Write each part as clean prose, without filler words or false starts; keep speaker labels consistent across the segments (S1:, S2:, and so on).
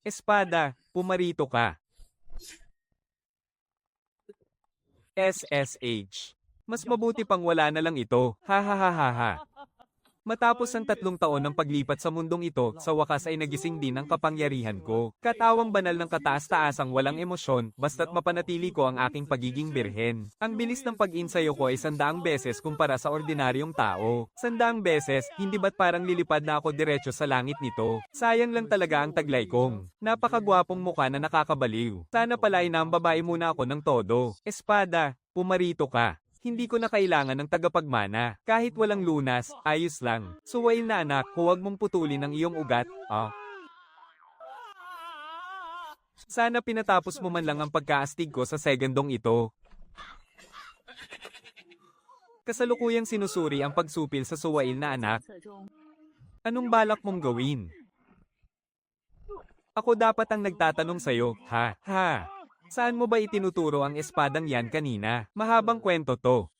S1: Espada, pumarito ka. SSH. Mas mabuti pang wala na lang ito, ha ha ha ha ha. Matapos ang 3 taon ng paglipat sa mundong ito, sa wakas ay nagising din ang kapangyarihan ko. Katawang banal ng kataas-taasang walang emosyon, basta't mapanatili ko ang aking pagiging birhen. Ang bilis ng pag-insayo ko ay 100 beses kumpara sa ordinaryong tao. 100 beses, hindi ba't parang lilipad na ako diretso sa langit nito? Sayang lang talaga ang taglay kong. Napakagwapong mukha na nakakabaliw. Sana pala inambabae muna ako ng todo. Espada, pumarito ka. Hindi ko na kailangan ng tagapagmana. Kahit walang lunas, ayos lang. Suwail na anak, huwag mong putulin ang iyong ugat. Sana pinatapos mo man lang ang pagkaastig ko sa segundong ito. Kasalukuyang sinusuri ang pagsupil sa suwail na anak. Anong balak mong gawin? Ako dapat ang nagtatanong sa'yo, ha? Ha? Saan mo ba itinuturo ang espadang yan kanina? Mahabang kwento to.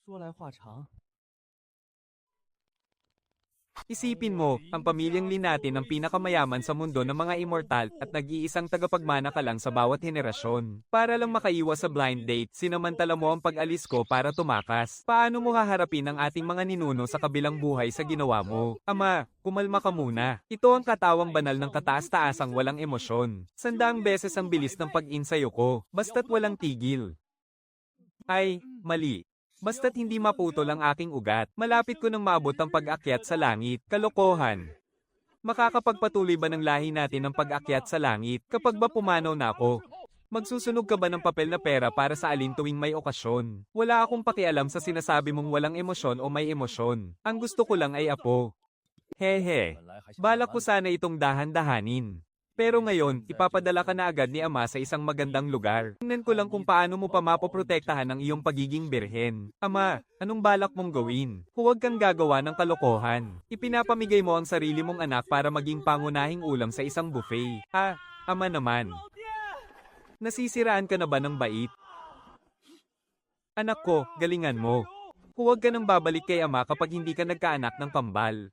S1: Isipin mo, ang pamilyang Lin natin ang pinakamayaman sa mundo ng mga immortal at nag-iisang tagapagmana ka lang sa bawat henerasyon. Para lang makaiwas sa blind date, sinamantala mo ang pag-alis ko para tumakas. Paano mo haharapin ang ating mga ninuno sa kabilang buhay sa ginawa mo? Ama, kumalma ka muna. Ito ang katawang banal ng kataas-taasang walang emosyon. 100 beses ang bilis ng pag-insayo ko, basta't walang tigil. Ay, mali. Basta't hindi maputol ang aking ugat, malapit ko nang maabot ang pag-akyat sa langit. Kalokohan. Makakapagpatuloy ba ng lahi natin ang pag-akyat sa langit kapag ba pumanaw na ako? Magsusunog ka ba ng papel na pera para sa alin tuwing may okasyon? Wala akong pakialam sa sinasabi mong walang emosyon o may emosyon. Ang gusto ko lang ay apo. Hehe. Balak ko sana itong dahan-dahanin. Pero ngayon, ipapadala ka na agad ni Ama sa isang magandang lugar. Tingnan ko lang kung paano mo pa mapoprotektahan ang iyong pagiging birhen. Ama, anong balak mong gawin? Huwag kang gagawa ng kalokohan. Ipinapamigay mo ang sarili mong anak para maging pangunahing ulam sa isang buffet. Ama naman. Nasisiraan ka na ba ng bait? Anak ko, galingan mo. Huwag ka nang babalik kay Ama kapag hindi ka nagkaanak ng kambal.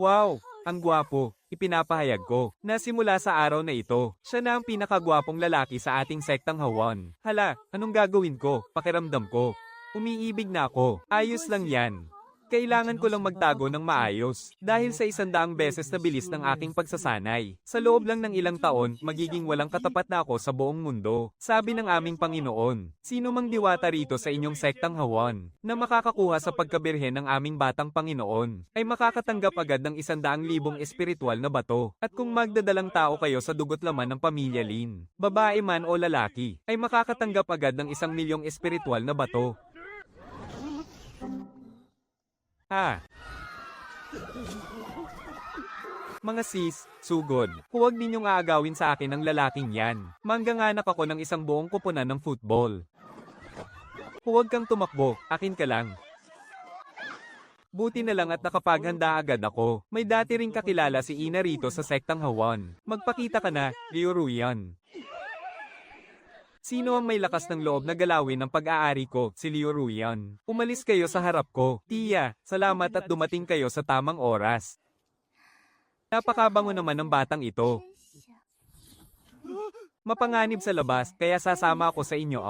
S1: Wow, ang gwapo. Ipinapahayag ko na simula sa araw na ito, siya na ang pinakagwapong lalaki sa ating sektang Hawan. Hala, anong gagawin ko? Pakiramdam ko. Umiibig na ako. Ayos lang yan. Kailangan ko lang magtago ng maayos dahil sa 100 beses na bilis ng aking pagsasanay. Sa loob lang ng ilang taon, magiging walang katapat na ako sa buong mundo. Sabi ng aming Panginoon, sino mang diwata rito sa inyong sektang Hawan na makakakuha sa pagkabirhen ng aming batang Panginoon ay makakatanggap agad ng 100,000 espiritual na bato. At kung magdadalang tao kayo sa dugot laman ng pamilya Lin, babae man o lalaki, ay makakatanggap agad ng 1,000,000 espiritual na bato. Mga sis, sugod, huwag ninyong aagawin sa akin ang lalaking yan. Mangganganak ako ng isang buong kupunan ng football. Huwag kang tumakbo, akin ka lang. Buti na lang at nakapaghanda agad ako. May dati ring kakilala si Ina rito sa sektang Hawan. Magpakita ka na, Liu Ruyan. Sino ang may lakas ng loob na galawin ang pag-aari ko? Si Liu Ruyan. Umalis kayo sa harap ko. Tiya, salamat at dumating kayo sa tamang oras. Napakabango naman ng batang ito. Mapanganib sa labas, kaya sasama ako sa inyo.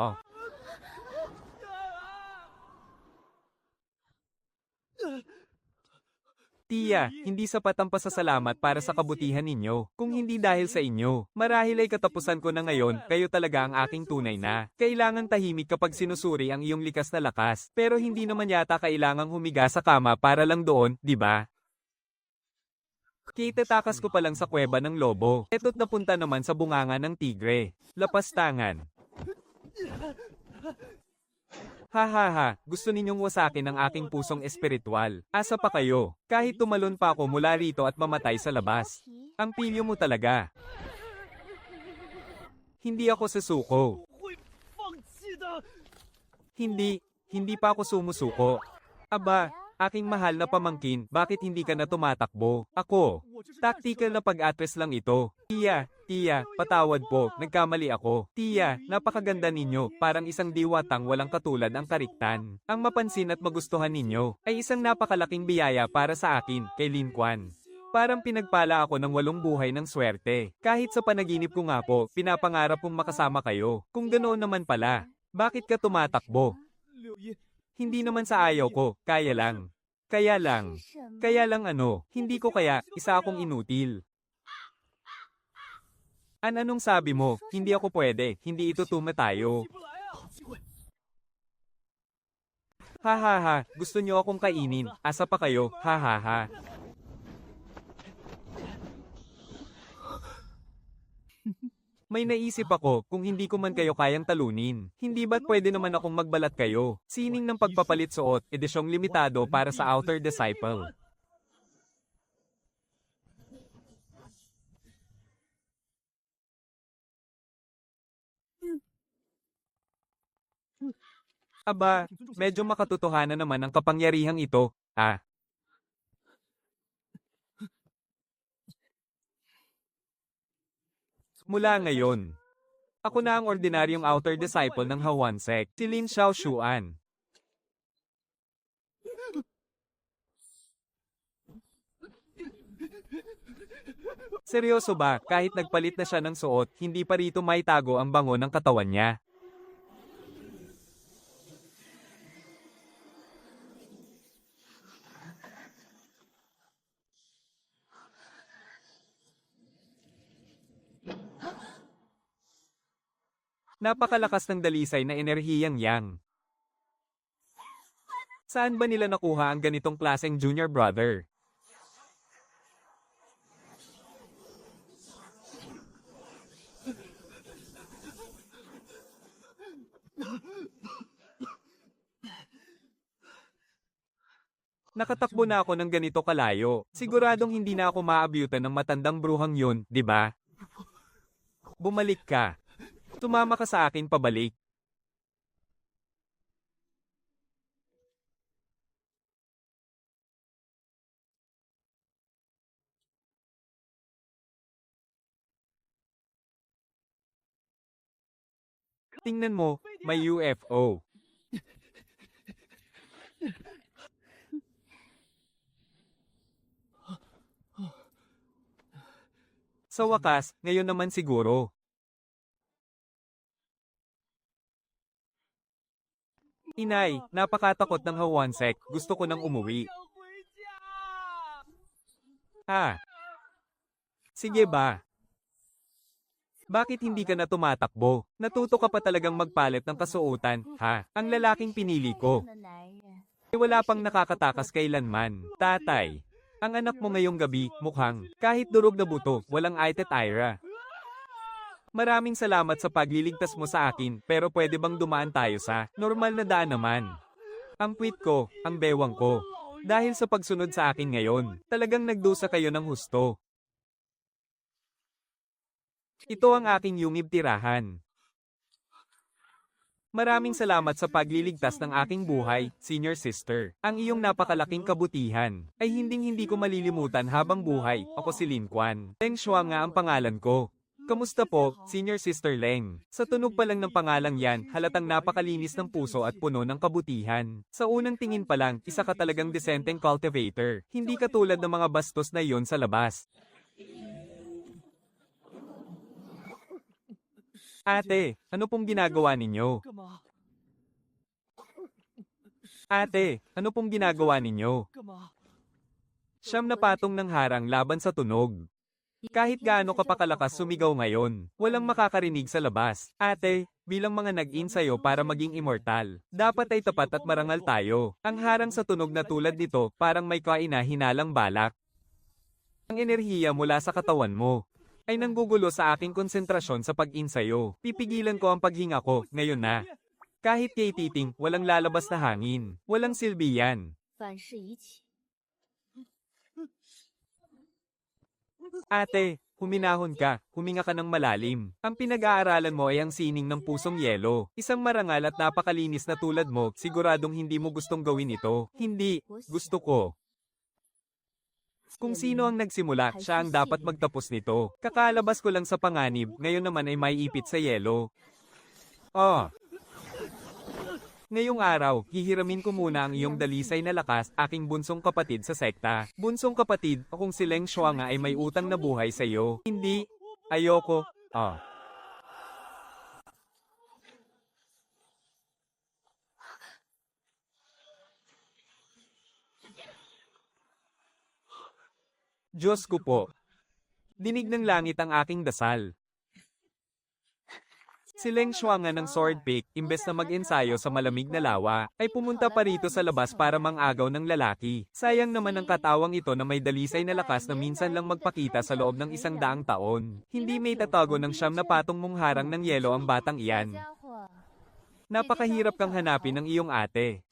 S1: Tiya, hindi sapat ang pasasalamat para sa kabutihan ninyo. Kung hindi dahil sa inyo, marahil ay katapusan ko na ngayon, kayo talaga ang aking tunay na. Kailangan tahimik kapag sinusuri ang iyong likas na lakas, pero hindi naman yata kailangang humiga sa kama para lang doon, di ba? Kitatakas ko pa lang sa kuweba ng lobo. Eto't napunta naman sa bunganga ng tigre. Lapastangan. Ha, gusto ninyong wasakin ang aking pusong espiritual. Asa pa kayo? Kahit tumalon pa ako mula rito at mamatay sa labas. Ang pilyo mo talaga. Hindi ako susuko. Hindi pa ako sumusuko. Aba, Aking mahal na pamangkin, bakit hindi ka na tumatakbo? Ako. Tactical na pag-atres lang ito. Tia, patawad po, nagkamali ako. Tia, napakaganda ninyo, parang isang diwatang walang katulad ang kariktan. Ang mapansin at magustuhan ninyo, ay isang napakalaking biyaya para sa akin, kay Lin Quan. Parang pinagpala ako ng 8 buhay ng swerte. Kahit sa panaginip ko nga po, pinapangarap kong makasama kayo. Kung ganoon naman pala, bakit ka tumatakbo? Hindi naman sa ayaw ko, kaya lang. Kaya lang ano, hindi ko kaya, isa akong inutil. Anong sabi mo? Hindi ako pwede, hindi ito tayo. Ha, gusto niyo akong kainin, asa pa kayo, ha. May naisip ako, kung hindi ko man kayo kayang talunin, hindi ba't pwede naman akong magbalat kayo? Sining ng pagpapalit suot, edisyong limitado para sa Outer Disciple. Aba, medyo makatotohanan naman ang kapangyarihang ito, Mula ngayon, ako na ang ordinaryong outer disciple ng Hawansek, si Lin Xiaoshuan. Seryoso ba, kahit nagpalit na siya ng suot, hindi pa rito maitago ang bango ng katawan niya? Napakalakas ng dalisay na enerhiyang yang. Saan ba nila nakuha ang ganitong klaseng junior brother? Nakatakbo na ako ng ganito kalayo. Siguradong hindi na ako maabyutan ng matandang bruhang yun, di ba? Bumalik ka. Tumama ka sa akin pabalik. Tingnan mo, may UFO. Sa wakas, ngayon naman siguro. Inay, napakatakot ng Hawansek, gusto ko nang umuwi. Sige ba? Bakit hindi ka na tumatakbo? Natuto ka pa talagang magpalit ng kasuotan, ha? Ang lalaking pinili ko. Wala pang nakakatakas kailanman. Tatay, ang anak mo ngayong gabi, mukhang, kahit durog na buto, walang aitet Ira. Maraming salamat sa pagliligtas mo sa akin, pero pwede bang dumaan tayo sa normal na daan naman? Ang puwit ko, ang bewang ko. Dahil sa pagsunod sa akin ngayon, talagang nagdusa kayo ng husto. Ito ang aking yungib tirahan. Maraming salamat sa pagliligtas ng aking buhay, senior sister. Ang iyong napakalaking kabutihan ay hinding-hindi ko malilimutan habang buhay. Ako si Lin Quan. Leng Shua nga ang pangalan ko. Kamusta po, Senior Sister Leng? Sa tunog pa lang ng pangalang yan, halatang napakalinis ng puso at puno ng kabutihan. Sa unang tingin pa lang, isa ka talagang decenteng cultivator. Hindi katulad ng mga bastos na yon sa labas. Ate, ano pong ginagawa ninyo? Ate, ano pong ginagawa ninyo? Siyam na patong ng harang laban sa tunog. Kahit gaano ka pa kalakas sumigaw ngayon, walang makakarinig sa labas. Ate, bilang mga nag-insayo para maging immortal, dapat ay tapat at marangal tayo. Ang harang sa tunog na tulad nito, parang may kaina-hinalang balak. Ang enerhiya mula sa katawan mo ay nanggugulo sa aking konsentrasyon sa pag-insayo. Pipigilan ko ang paghinga ko, ngayon na. Kahit kay titing, walang lalabas na hangin. Walang silbi yan. Ate, Huminahon ka, huminga ka ng malalim. Ang pinag-aaralan mo ay ang sining ng pusong yelo. Isang marangal at napakalinis na tulad mo, siguradong hindi mo gustong gawin ito. Hindi, gusto ko. Kung sino ang nagsimula, siya ang dapat magtapos nito. Kakalabas ko lang sa panganib, ngayon naman ay may ipit sa yelo. Ah! Ngayong araw, hihiramin ko muna ang iyong dalisay na lakas, aking bunsong kapatid sa sekta. Bunsong kapatid, kung si Leng Shua nga ay may utang na buhay sa iyo. Hindi. Ayoko. Ah. Diyos ko po. Dinig ng langit ang aking dasal. Si Leng Shua nga ng sword pick, imbes na mag-ensayo sa malamig na lawa, ay pumunta pa rito sa labas para mangagaw ng lalaki. Sayang naman ang katawang ito na may dalisay na lakas na minsan lang magpakita sa loob ng 100 taon. Hindi may tatago ng siyam na patong mong harang ng yelo ang batang iyan. Napakahirap kang hanapin ng iyong ate.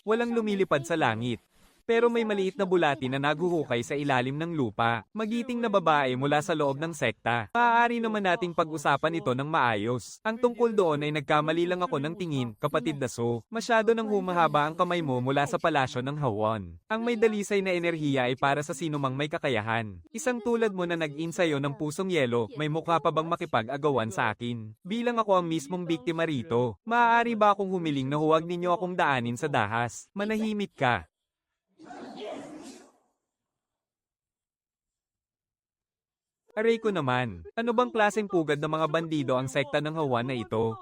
S1: Walang lumilipad sa langit. Pero may maliit na bulati na naguhukay sa ilalim ng lupa. Magiting na babae mula sa loob ng sekta. Maaari naman nating pag-usapan ito ng maayos. Ang tungkol doon ay nagkamali lang ako ng tingin, kapatid Daso. Masyado nang humahaba ang kamay mo mula sa palasyo ng Hawon. Ang may dalisay na enerhiya ay para sa sinumang may kakayahan. Isang tulad mo na nag-insayo ng pusong yelo, may mukha pa bang makipag-agawan sa akin? Bilang ako ang mismong biktima rito, maaari ba akong humiling na huwag ninyo akong daanin sa dahas? Manahimik ka. Aray ko naman, ano bang klaseng pugad ng mga bandido ang sekta ng Hawan na ito?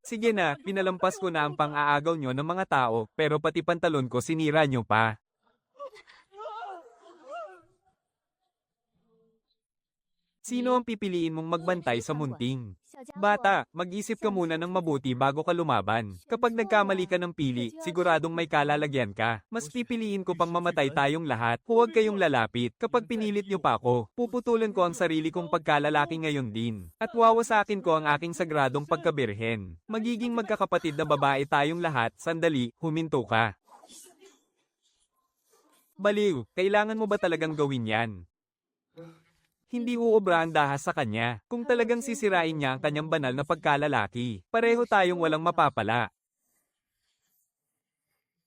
S1: Sige na, pinalampas ko na ang pang-aagaw nyo ng mga tao, pero pati pantalon ko sinira nyo pa. Sino ang pipiliin mong magbantay sa munting? Bata, mag-isip ka muna ng mabuti bago ka lumaban. Kapag nagkamali ka ng pili, siguradong may kalalagyan ka. Mas pipiliin ko pang mamatay tayong lahat. Huwag kayong lalapit. Kapag pinilit nyo pa ako, puputulan ko ang sarili kong pagkalalaki ngayon din. At wawasakin ko ang aking sagradong pagkabirhen. Magiging magkakapatid na babae tayong lahat. Sandali, huminto ka. Baliw, kailangan mo ba talagang gawin yan? Hindi uobra ang dahas sa kanya, kung talagang sisirain niya ang kanyang banal na pagkalalaki. Pareho tayong walang mapapala.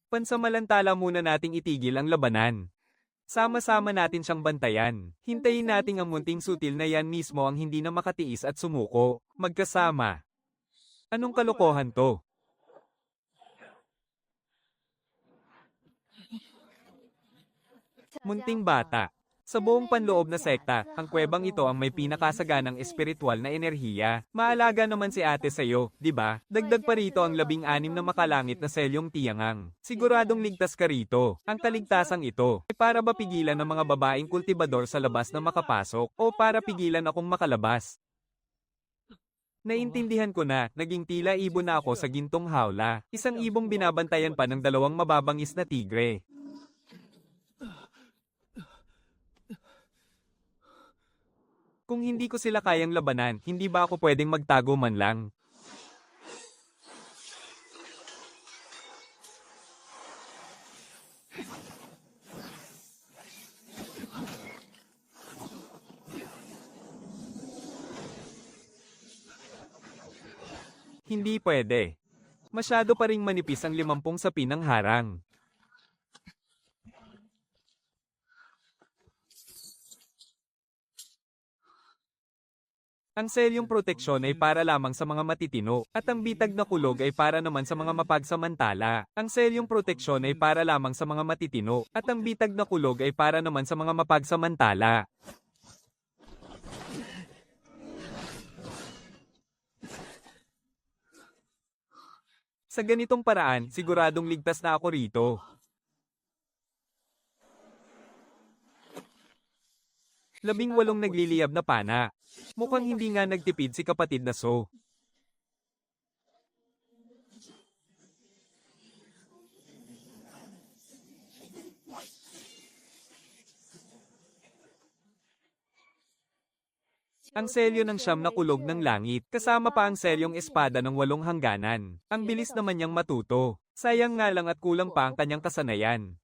S1: Pansamantala muna nating itigil ang labanan. Sama-sama natin siyang bantayan. Hintayin nating ang munting sutil na yan mismo ang hindi na makatiis at sumuko. Magkasama. Anong kalokohan to? Munting bata. Sa buong panloob na sekta, ang kwebang ito ang may pinakasaganang espiritual na enerhiya. Maalaga naman si ate sa'yo, di ba? Dagdag pa rito ang 16 na makalangit na selyong tiyangang. Siguradong ligtas ka rito. Ang kaligtasang ito ay para ba pigilan ng mga babaeng kultibador sa labas na makapasok o para pigilan akong makalabas? Naintindihan ko na, naging tila ibon na ako sa gintong hawla. Isang ibong binabantayan pa ng 2 mababangis na tigre. Kung hindi ko sila kayang labanan, hindi ba ako pwedeng magtago man lang? Hindi pwede. Masyado pa ring manipis ang 50 sapi ng harang. Ang selyong proteksyon ay para lamang sa mga matitino, at ang bitag na kulog ay para naman sa mga mapagsamantala. Ang selyong proteksyon ay para lamang sa mga matitino, at ang bitag na kulog ay para naman sa mga mapagsamantala. Sa ganitong paraan, siguradong ligtas na ako rito. Labing 8 nagliliyab na pana. Mukhang hindi nga nagtipid si kapatid na So. Ang selyo ng 9 na kulog ng langit, kasama pa ang selyong espada ng 8 hangganan. Ang bilis naman niyang matuto. Sayang nga lang at kulang pa ang kanyang kasanayan.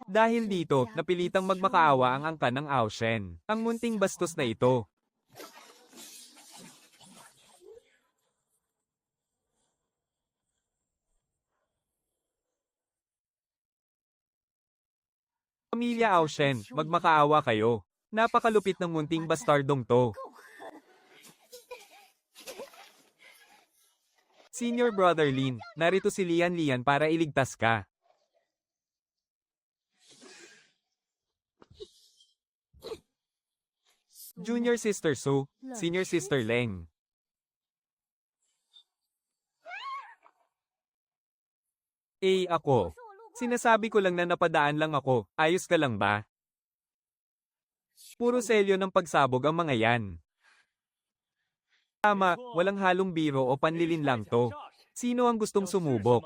S1: Dahil dito, napilitang magmakaawa ang angkan ng Aoshen. Ang munting bastos na ito. Pamilya Aoshen, magmakaawa kayo. Napakalupit ng munting bastardong to. Senior Brother Lin, narito si Lian para iligtas ka. Junior Sister Su, Senior Sister Leng. Ako. Sinasabi ko lang na napadaan lang ako, ayos ka lang ba? Puro selyo ng pagsabog ang mga yan. Tama, walang halong biro o panlilin lang to. Sino ang gustong sumubok?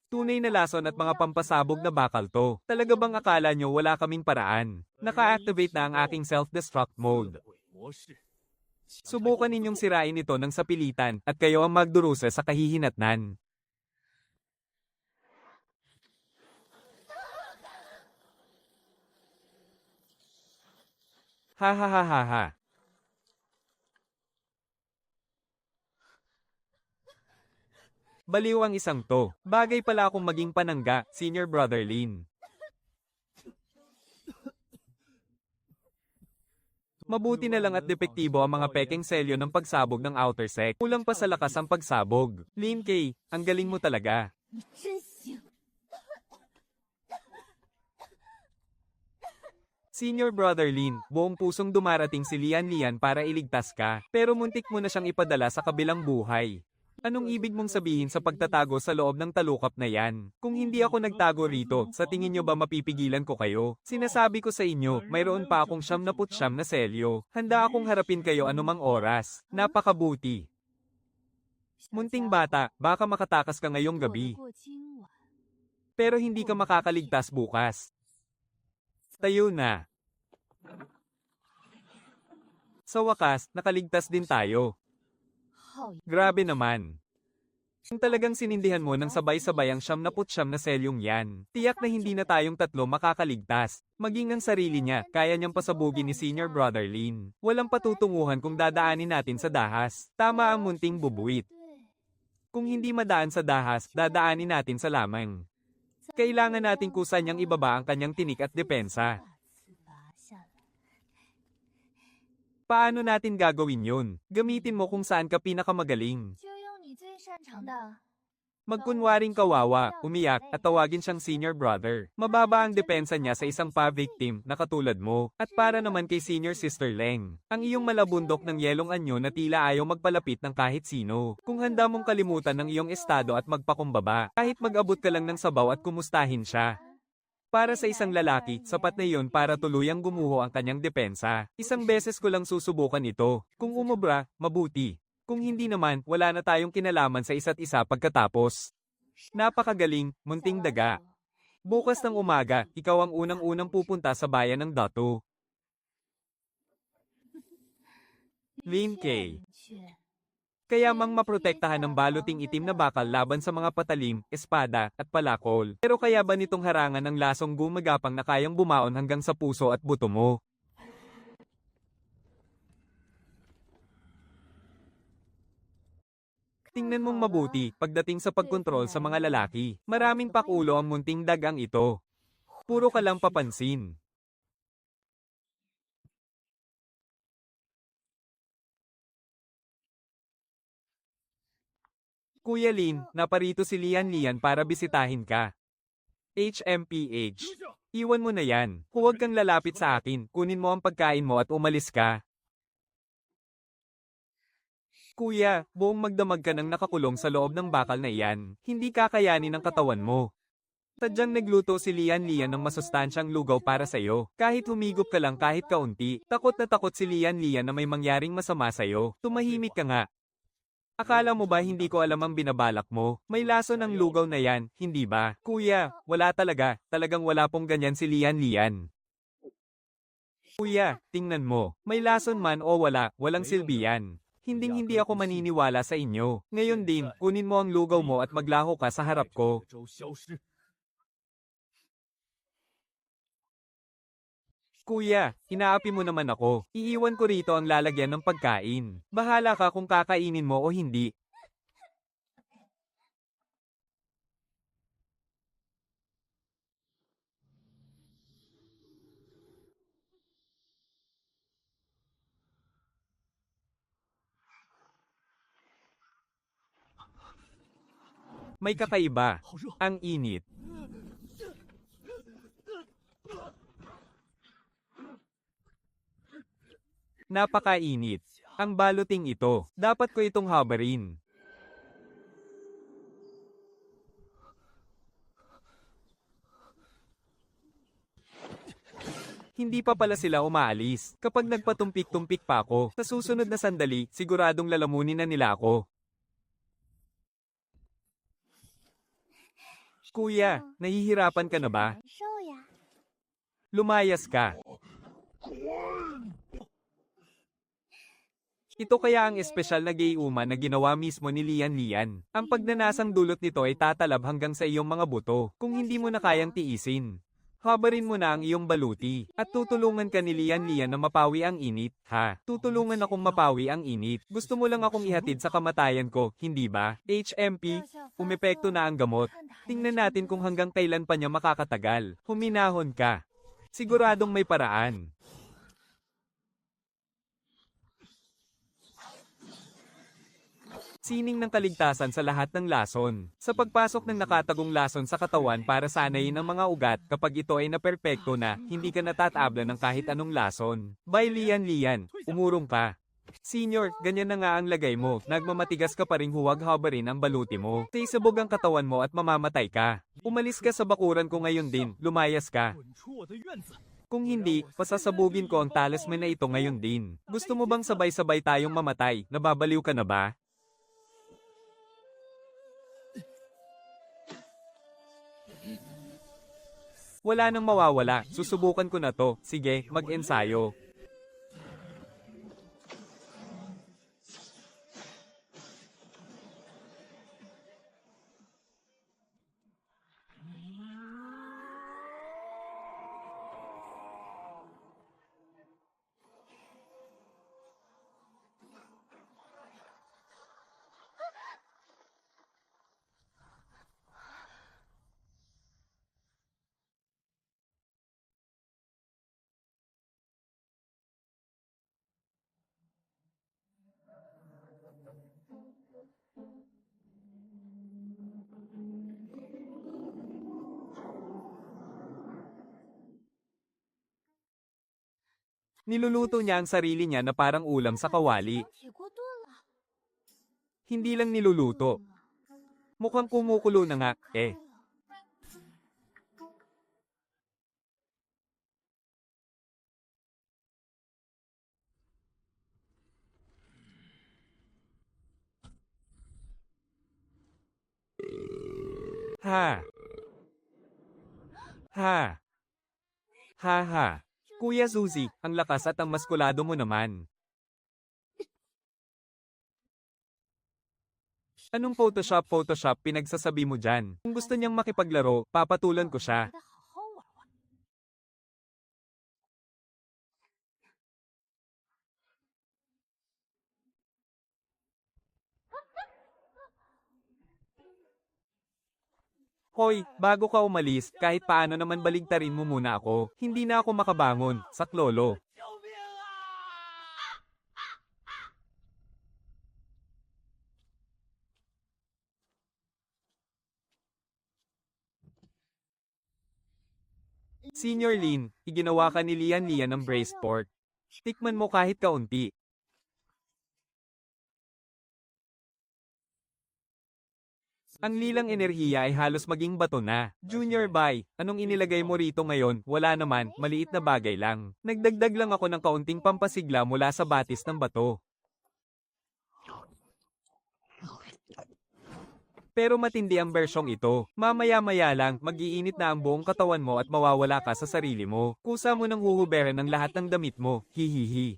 S1: Tunay na lason at mga pampasabog na bakal to. Talaga bang akala nyo wala kaming paraan? Naka-activate na ang aking self-destruct mode. Subukan ninyong sirain ito ng sapilitan at kayo ang magdurusa sa kahihinatnan. Ha ha ha ha ha. Baliw ang isang to. Bagay pala akong maging panangga, Senior Brother Lin. Mabuti na lang at depektibo ang mga pekeng selyo ng pagsabog ng outer sec. Kulang pa sa lakas ang pagsabog. Lin K, ang galing mo talaga. Senior Brother Lin, buong pusong dumarating si Lian para iligtas ka, pero muntik mo na siyang ipadala sa kabilang buhay. Anong ibig mong sabihin sa pagtatago sa loob ng talukap na yan? Kung hindi ako nagtago rito, sa tingin nyo ba mapipigilan ko kayo? Sinasabi ko sa inyo, mayroon pa akong 79 na selyo. Handa akong harapin kayo anumang oras. Napakabuti. Munting bata, baka makatakas ka ngayong gabi. Pero hindi ka makakaligtas bukas. Tayo na. Sa wakas, nakaligtas din tayo. Grabe naman. Kung talagang sinindihan mo ng sabay-sabay ang 79 na selyong yan, tiyak na hindi na tayong tatlo makakaligtas. Maging ang sarili niya, kaya niyang pasabugin ni Senior Brother Lin. Walang patutunguhan kung dadaanin natin sa dahas. Tama ang munting bubuwit. Kung hindi madaan sa dahas, dadaanin natin sa lamang. Kailangan nating kusa niyang ibaba ang kanyang tinik at depensa. Paano natin gagawin yun? Gamitin mo kung saan ka pinakamagaling. Magkunwaring kawawa, umiyak, at tawagin siyang Senior Brother. Mababa ang depensa niya sa isang pa-victim na katulad mo. At para naman kay Senior Sister Leng, ang iyong malabundok ng yelong anyo na tila ayaw magpalapit ng kahit sino. Kung handa mong kalimutan ng iyong estado at magpakumbaba, kahit mag-abot ka lang ng sabaw at kumustahin siya. Para sa isang lalaki, sapat na iyon para tuluyang gumuho ang kanyang depensa. Isang beses ko lang susubukan ito. Kung umubra, mabuti. Kung hindi naman, wala na tayong kinalaman sa isa't isa pagkatapos. Napakagaling, munting daga. Bukas ng umaga, ikaw ang unang-unang pupunta sa bayan ng Datu. Lin K. Kaya mang maprotektahan ng baluting itim na bakal laban sa mga patalim, espada, at palakol. Pero kaya ba nitong harangan ng lasong gumagapang na kayang bumaon hanggang sa puso at buto mo? Tingnan mong mabuti pagdating sa pagkontrol sa mga lalaki. Maraming pakulo ang munting dagang ito. Puro ka lang papansin. Kuya Lin, naparito si Lian para bisitahin ka. HMPH. Iwan mo na yan. Huwag kang lalapit sa akin, kunin mo ang pagkain mo at umalis ka. Kuya, buong magdamag ka nang nakakulong sa loob ng bakal na iyan. Hindi kakayanin ng katawan mo. Tadyang nagluto si Lian ng masustansyang lugaw para sa'yo. Kahit humigop ka lang kahit kaunti, takot na takot si Lian na may mangyaring masama sa'yo. Tumahimik ka nga. Akala mo ba hindi ko alam ang binabalak mo? May lason ng lugaw na yan, hindi ba? Kuya, wala talaga. Talagang wala pong ganyan si Lian. Kuya, tingnan mo. May lason man o wala, walang silbi yan. Hinding-hindi ako maniniwala sa inyo. Ngayon din, kunin mo ang lugaw mo at maglaho ka sa harap ko. Kuya, inaapi mo naman ako. Iiwan ko rito ang lalagyan ng pagkain. Bahala ka kung kakainin mo o hindi. May kakaiba. Ang init. Napakainit. Ang baluting ito. Dapat ko itong habarin. Hindi pa pala sila umaalis. Kapag nagpatumpik-tumpik pa ako, sa susunod na sandali, siguradong lalamunin na nila ako. Kuya, nahihirapan ka na ba?
S2: 受呀。
S1: Lumayas ka. Ito kaya ang espesyal na gayuma na ginawa mismo ni Lian Lian. Ang pagnanasang dulot nito ay tatalab hanggang sa iyong mga buto, kung hindi mo na kayang tiisin. Habarin mo na ang iyong baluti, at tutulungan ka ni Lian Lian na mapawi ang init, ha? Tutulungan akong mapawi ang init. Gusto mo lang akong ihatid sa kamatayan ko, hindi ba? HMP, umepekto na ang gamot. Tingnan natin kung hanggang kailan pa niya makakatagal. Huminahon ka. Siguradong may paraan. Sining ng kaligtasan sa lahat ng lason. Sa pagpasok ng nakatagong lason sa katawan para sanayin ang mga ugat kapag ito ay naperpekto na, hindi ka natatabla ng kahit anong lason. By Lian Lian, umurong ka. Senior, ganyan na nga ang lagay mo. Nagmamatigas ka pa ring huwag habarin ang baluti mo. Sisabog ang katawan mo at mamamatay ka. Umalis ka sa bakuran ko ngayon din, lumayas ka. Kung hindi, pasasabugin ko ang talisman na ito ngayon din. Gusto mo bang sabay-sabay tayong mamatay? Nababaliw ka na ba? Wala nang mawawala, susubukan ko na to. Sige, mag-ensayo. Niluluto niya ang sarili niya na parang ulam sa kawali.
S2: 铁锅炖了。
S1: Hindi lang niluluto. Mukhang kumukulo na nga, eh. Ha. Ha. Ha ha. Kuya Suzy, ang lakas at ang maskulado mo naman. Anong Photoshop pinagsasabi mo dyan? Kung gusto niyang makipaglaro, papatulan ko siya.
S2: 得好好玩玩。
S1: Hoy, bago ka umalis, kahit paano naman baligtarin mo muna ako. Hindi na ako makabangon, saklolo.
S2: 救命啊！
S1: Senior Lin, iginawa ka ni Lian Lian ng braised pork. Tikman mo kahit kaunti. Ang lilang enerhiya ay halos maging bato na. Junior Bai, anong inilagay mo rito ngayon? Wala naman, maliit na bagay lang. Nagdagdag lang ako ng kaunting pampasigla mula sa batis ng bato. Pero matindi ang bersyong ito. Mamaya-maya lang, mag-iinit na ang buong katawan mo at mawawala ka sa sarili mo. Kusa mo nang huhuberan ng lahat ng damit mo. Hihihi.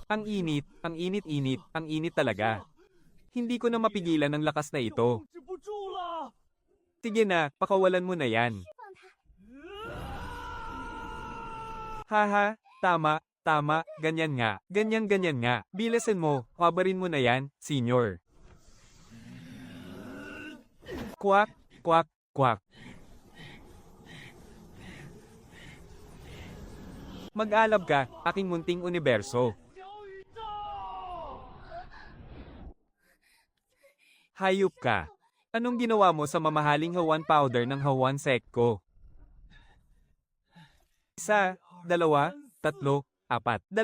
S1: Ang init, ang init-init, ang init talaga. Hindi ko na mapigilan ang lakas na ito.
S2: 控制不住了。
S1: Sige na, pakawalan mo na yan.
S2: 放他。
S1: Haha, tama, ganyan nga. Ganyan nga. Bilasan mo, kabarin mo na yan, senyor. Kwak, kwak, kwak. Mag-alab ka, aking munting universo.
S2: 小宇宙。
S1: Hayop ka. Anong ginawa mo sa mamahaling hawan powder ng hawan sekko? 1, 2, 3, 4. 2,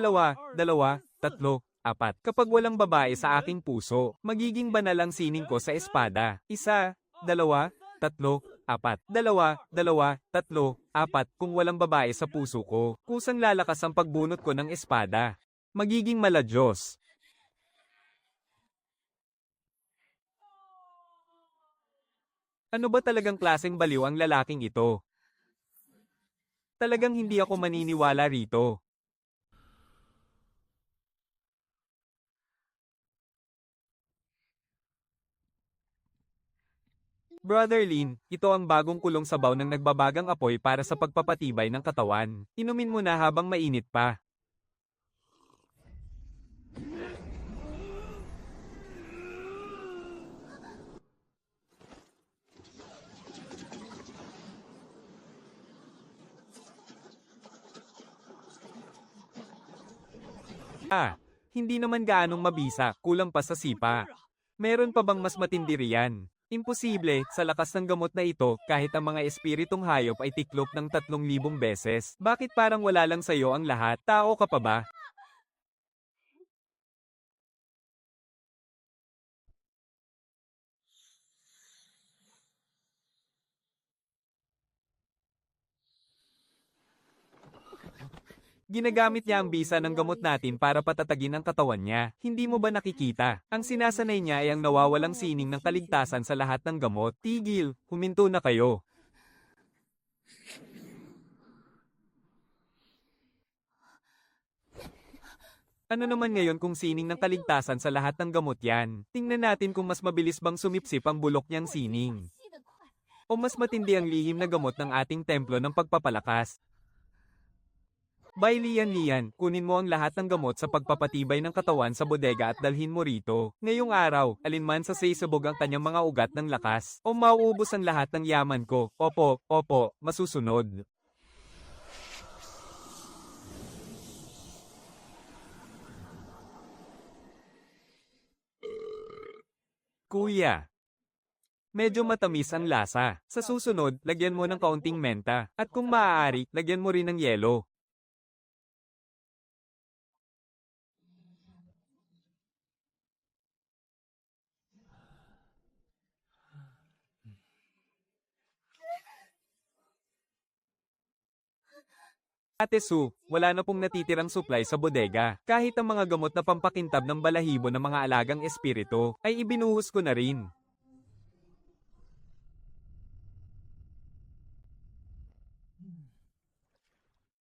S1: 3, 4. Kapag walang babae sa aking puso, magiging banal ang sining ko sa espada. 1, 2, 3, 4. 2, 3, 4. Kung walang babae sa puso ko, kusang lalakas ang pagbunot ko ng espada. Magiging maladyos. Ano ba talagang klaseng baliw ang lalaking ito? Talagang hindi ako maniniwala rito. Brother Lin, ito ang bagong kulong sabaw ng nagbabagang apoy para sa pagpapatibay ng katawan. Inumin mo na habang mainit pa. Hindi naman gaanong mabisa, kulang pa sa sipa. Meron pa bang mas matindi riyan? Imposible, sa lakas ng gamot na ito, kahit ang mga espiritong hayop ay tiklop ng 3,000 beses. Bakit parang wala lang sa'yo ang lahat? Tao ka pa ba? Ginagamit niya ang bisa ng gamot natin para patatagin ang katawan niya. Hindi mo ba nakikita? Ang sinasanay niya ay ang nawawalang sining ng kaligtasan sa lahat ng gamot. Tigil, huminto na kayo. Ano naman ngayon kung sining ng kaligtasan sa lahat ng gamot yan? Tingnan natin kung mas mabilis bang sumipsip ang bulok niyang sining.
S2: 吸得快。
S1: O mas matindi ang lihim na gamot ng ating templo ng pagpapalakas. Bay Lian, kunin mo ang lahat ng gamot sa pagpapatibay ng katawan sa bodega at dalhin mo rito. Ngayong araw, alinman sa sisubog ang kanyang mga ugat ng lakas, o mauubos ang lahat ng yaman ko. Opo, masusunod. Kuya, medyo matamis ang lasa. Sa susunod, lagyan mo ng kaunting menta. At kung maaari, lagyan mo rin ng yelo. Ate Sue, wala na pong natitirang supply sa bodega. Kahit ang mga gamot na pampakintab ng balahibo ng mga alagang espiritu, ay ibinuhos ko na rin.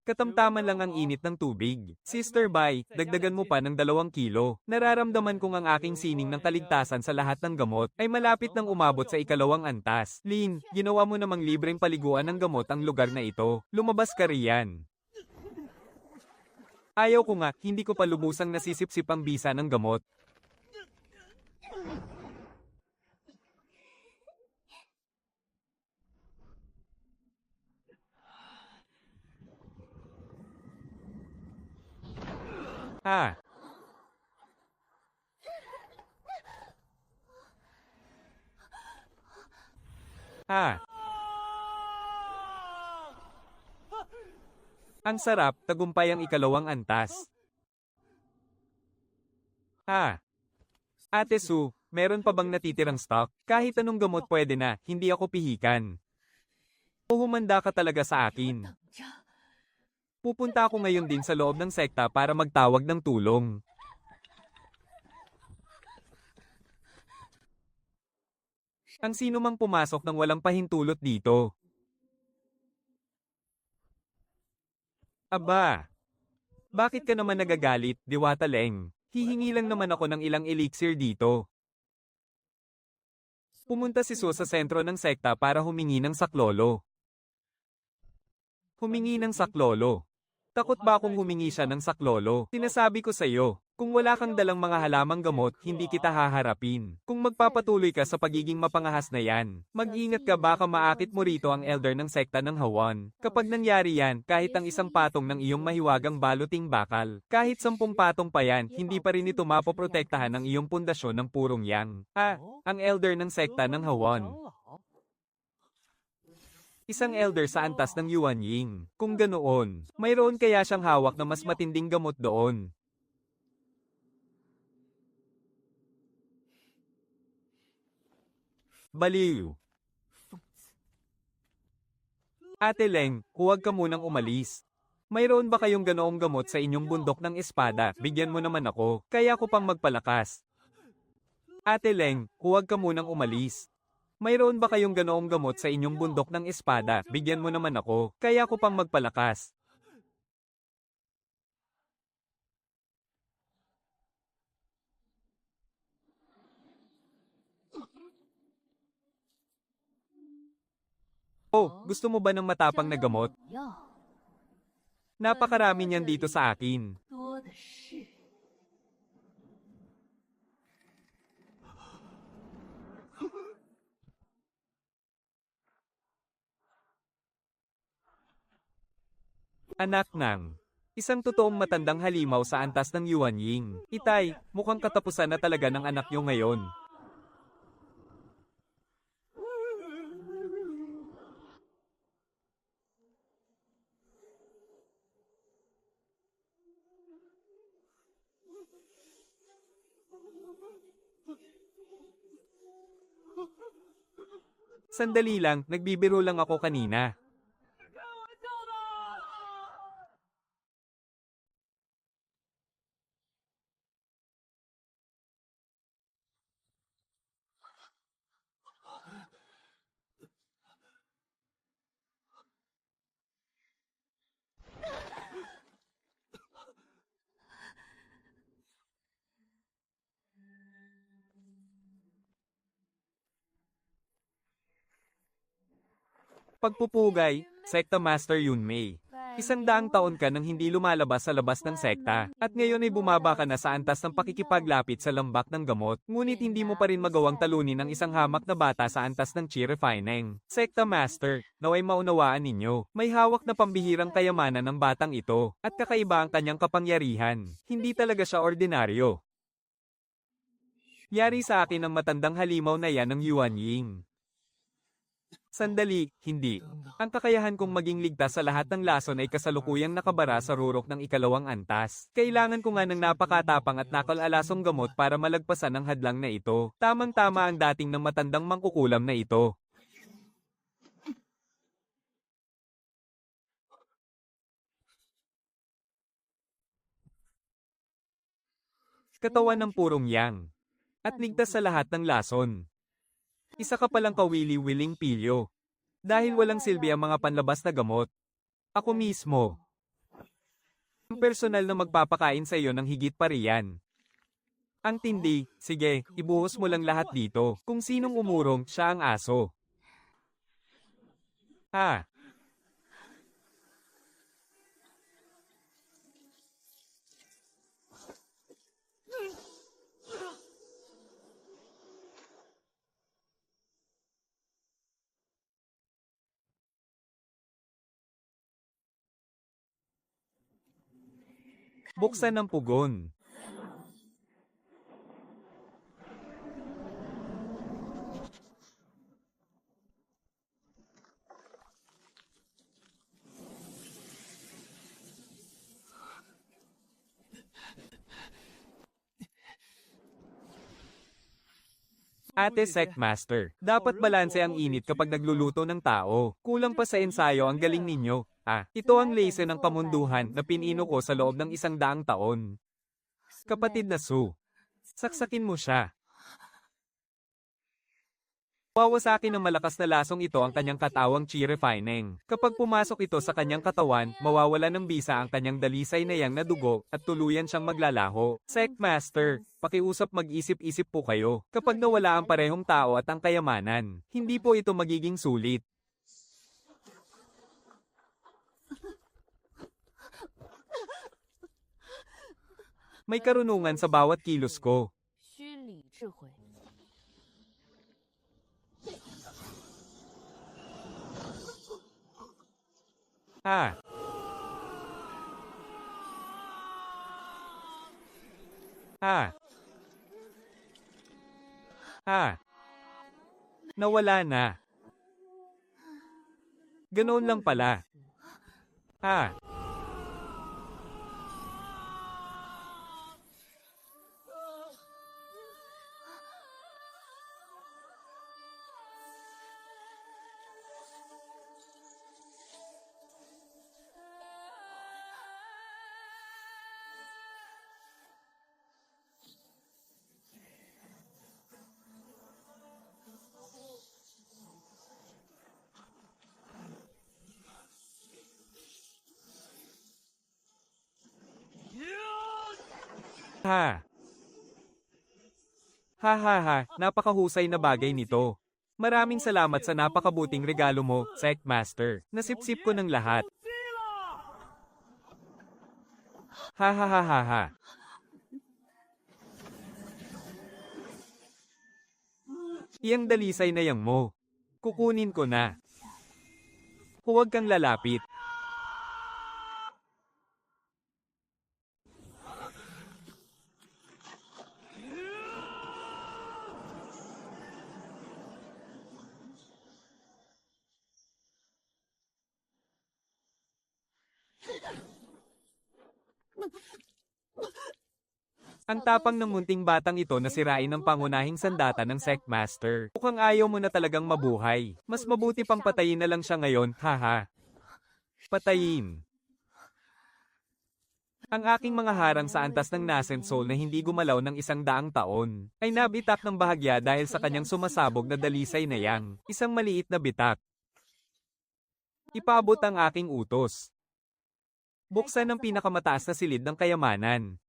S1: Katamtaman lang ang init ng tubig. Sister Bai, dagdagan mo pa ng 2 kilo. Nararamdaman kong ang aking sining ng kaligtasan sa lahat ng gamot ay malapit nang umabot sa 2 antas. Lin, ginawa mo namang libreng paliguan ng gamot ang lugar na ito. Lumabas ka riyan. Ayaw ko nga, hindi ko pa lubusang nasisipsip ang bisa ng gamot. Ah. Ah. Ang sarap, tagumpay ang 2 antas. Ah. Ate Sue, meron pa bang natitirang stock? Kahit anong gamot pwede na, hindi ako pihikan. O humanda ka talaga sa akin.
S2: 等着。
S1: Pupunta ako ngayon din sa loob ng sekta para magtawag ng tulong. Ang sino mang pumasok ng walang pahintulot dito. Aba! Bakit ka naman nagagalit, Diwata Leng? Hihingi lang naman ako ng ilang elixir dito. Pumunta si Su sa sentro ng sekta para humingi ng saklolo. Humingi ng saklolo. Takot ba akong humingi siya ng saklolo? Sinasabi ko sa iyo, kung wala kang dalang mga halamang gamot, hindi kita haharapin. Kung magpapatuloy ka sa pagiging mapangahas na yan, mag-ingat ka baka maakit mo rito ang elder ng sekta ng Hawan. Kapag nangyari yan, kahit ang isang patong ng iyong mahiwagang baluting bakal, kahit 10 patong pa yan, hindi pa rin ito mapoprotektahan ng iyong pundasyon ng purong yang. Ang elder ng sekta ng Hawan. Isang elder sa antas ng Yuan Ying. Kung ganoon, mayroon kaya siyang hawak na mas matinding gamot doon. Baliw. Ate Leng, huwag ka munang umalis. Mayroon ba kayong ganoong gamot sa inyong bundok ng espada? Bigyan mo naman ako, kaya ko pang magpalakas. Ate Leng, huwag ka munang umalis. Mayroon ba kayong ganoong gamot sa inyong bundok ng espada? Bigyan mo naman ako, kaya ko pang magpalakas. Oh, gusto mo ba ng matapang na gamot? Napakarami niyan dito sa akin. Anak ng isang totoong matandang halimaw sa antas ng Yuan Ying. Itay, mukhang katapusan na talaga ng anak niyo ngayon. Sandali lang, nagbibiro lang ako kanina. Pagpupugay, Sekta Master Yunmei. 100 taon ka nang hindi lumalabas sa labas ng sekta, at ngayon ay bumaba ka na sa antas ng pakikipaglapit sa lambak ng gamot, ngunit hindi mo pa rin magawang talunin ang isang hamak na bata sa antas ng Chi Refining. Sekta Master, naway maunawaan ninyo, may hawak na pambihirang kayamanan ng batang ito, at kakaiba ang kanyang kapangyarihan. Hindi talaga siya ordinaryo. Yari sa akin ang matandang halimaw na yan ng Yuan Ying. Sandali, hindi. Ang kakayahan kong maging ligtas sa lahat ng lason ay kasalukuyang nakabara sa rurok ng ikalawang antas. Kailangan ko nga ng napakatapang at nakalalasong gamot para malagpasan ang hadlang na ito. Tamang-tama ang dating ng matandang mangkukulam na ito. Katawan ng purong yang. At ligtas sa lahat ng lason. Isa ka palang kawili-wiling pilyo. Dahil walang silbi ang mga panlabas na gamot. Ako mismo. Ang personal na magpapakain sa iyo ng higit pa riyan. Ang tindi, sige, ibuhos mo lang lahat dito. Kung sinong umurong, siya ang aso. Buksan ng pugon. Ate Sectmaster, dapat balanse ang init kapag nagluluto ng tao. Kulang pa sa ensayo ang galing ninyo. Ito ang lese ng kamunduhan na pinino ko sa loob ng 100 taon. Kapatid na Su, saksakin mo siya. Wawasakin ng malakas na lasong ito ang kanyang katawang chi refining. Kapag pumasok ito sa kanyang katawan, mawawala ng bisa ang kanyang dalisay na yang na dugo, at tuluyan siyang maglalaho. Sect Master, pakiusap mag-isip-isip po kayo. Kapag nawala ang parehong tao at ang kayamanan, hindi po ito magiging sulit. May karunungan sa bawat kilos ko.
S3: 虚理智慧。
S1: Ah. Ah. Ah. Nawala na. Ganoon lang pala. Ah. Ha. Ha ha ha, napakahusay na bagay nito. Maraming salamat sa napakabuting regalo mo, Sect Master. Nasipsip ko ng lahat.
S2: 击了！
S1: Ha ha ha ha ha. Iyang dalisay na yang mo. Kukunin ko na. Huwag kang lalapit. Ang tapang ng munting batang ito na sirain ang pangunahing sandata ng Sect Master. Mukhang ayaw mo na talagang mabuhay. Mas mabuti pang patayin na lang siya ngayon, haha. Patayin. Ang aking mga harang sa antas ng Nascent Soul na hindi gumalaw ng 100 taon, ay nabitak ng bahagya dahil sa kanyang sumasabog na dalisay na yang, isang maliit na bitak. Ipabot ang aking utos. Buksan ang pinakamataas na silid ng kayamanan.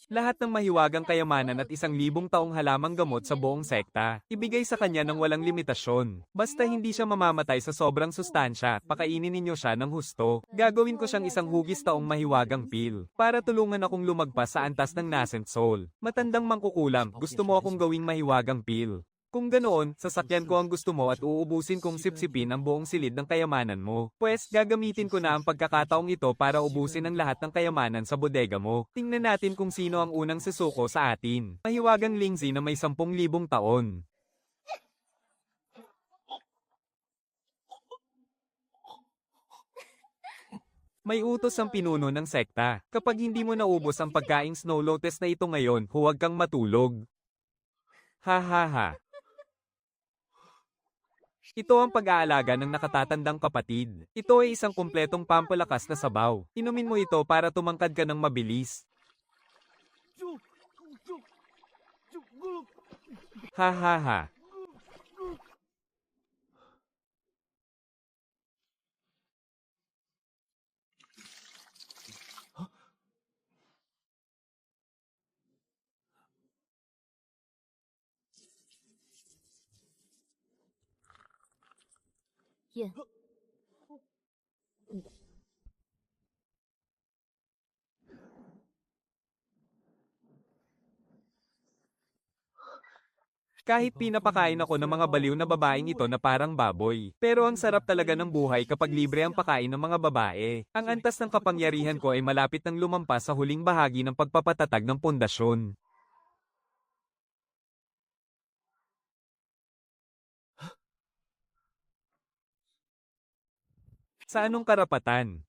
S1: Lahat ng mahiwagang kayamanan at 1,000 taong halamang gamot sa buong sekta, ibigay sa kanya ng walang limitasyon. Basta hindi siya mamamatay sa sobrang sustansya, pakainin ninyo siya ng husto. Gagawin ko siyang isang hugis taong mahiwagang pil, para tulungan akong lumagpas sa antas ng Nascent Soul. Matandang mangkukulam, gusto mo akong gawing mahiwagang pil. Kung ganoon, sasakyan ko ang gusto mo at uubusin kong sipsipin ang buong silid ng kayamanan mo. Pwes, gagamitin ko na ang pagkakataong ito para ubusin ang lahat ng kayamanan sa bodega mo. Tingnan natin kung sino ang unang susuko sa atin. Mahiwagang Lingzi na may 10,000 taon. May utos ang pinuno ng sekta. Kapag hindi mo naubos ang pagkaing Snow Lotus na ito ngayon, huwag kang matulog. Ha ha ha. Ito ang pag-aalaga ng nakatatandang kapatid. Ito ay isang kumpletong pampalakas na sabaw. Inumin mo ito para tumangkad ka ng mabilis.
S2: 就
S1: Ha ha ha.
S3: Yan.
S1: Kahit pinapakain ako ng mga baliw na babaeng ito na parang baboy. Pero ang sarap talaga ng buhay kapag libre ang pakain ng mga babae. Ang antas ng kapangyarihan ko ay malapit nang lumampas sa huling bahagi ng pagpapatatag ng pundasyon. Sa anong karapatan?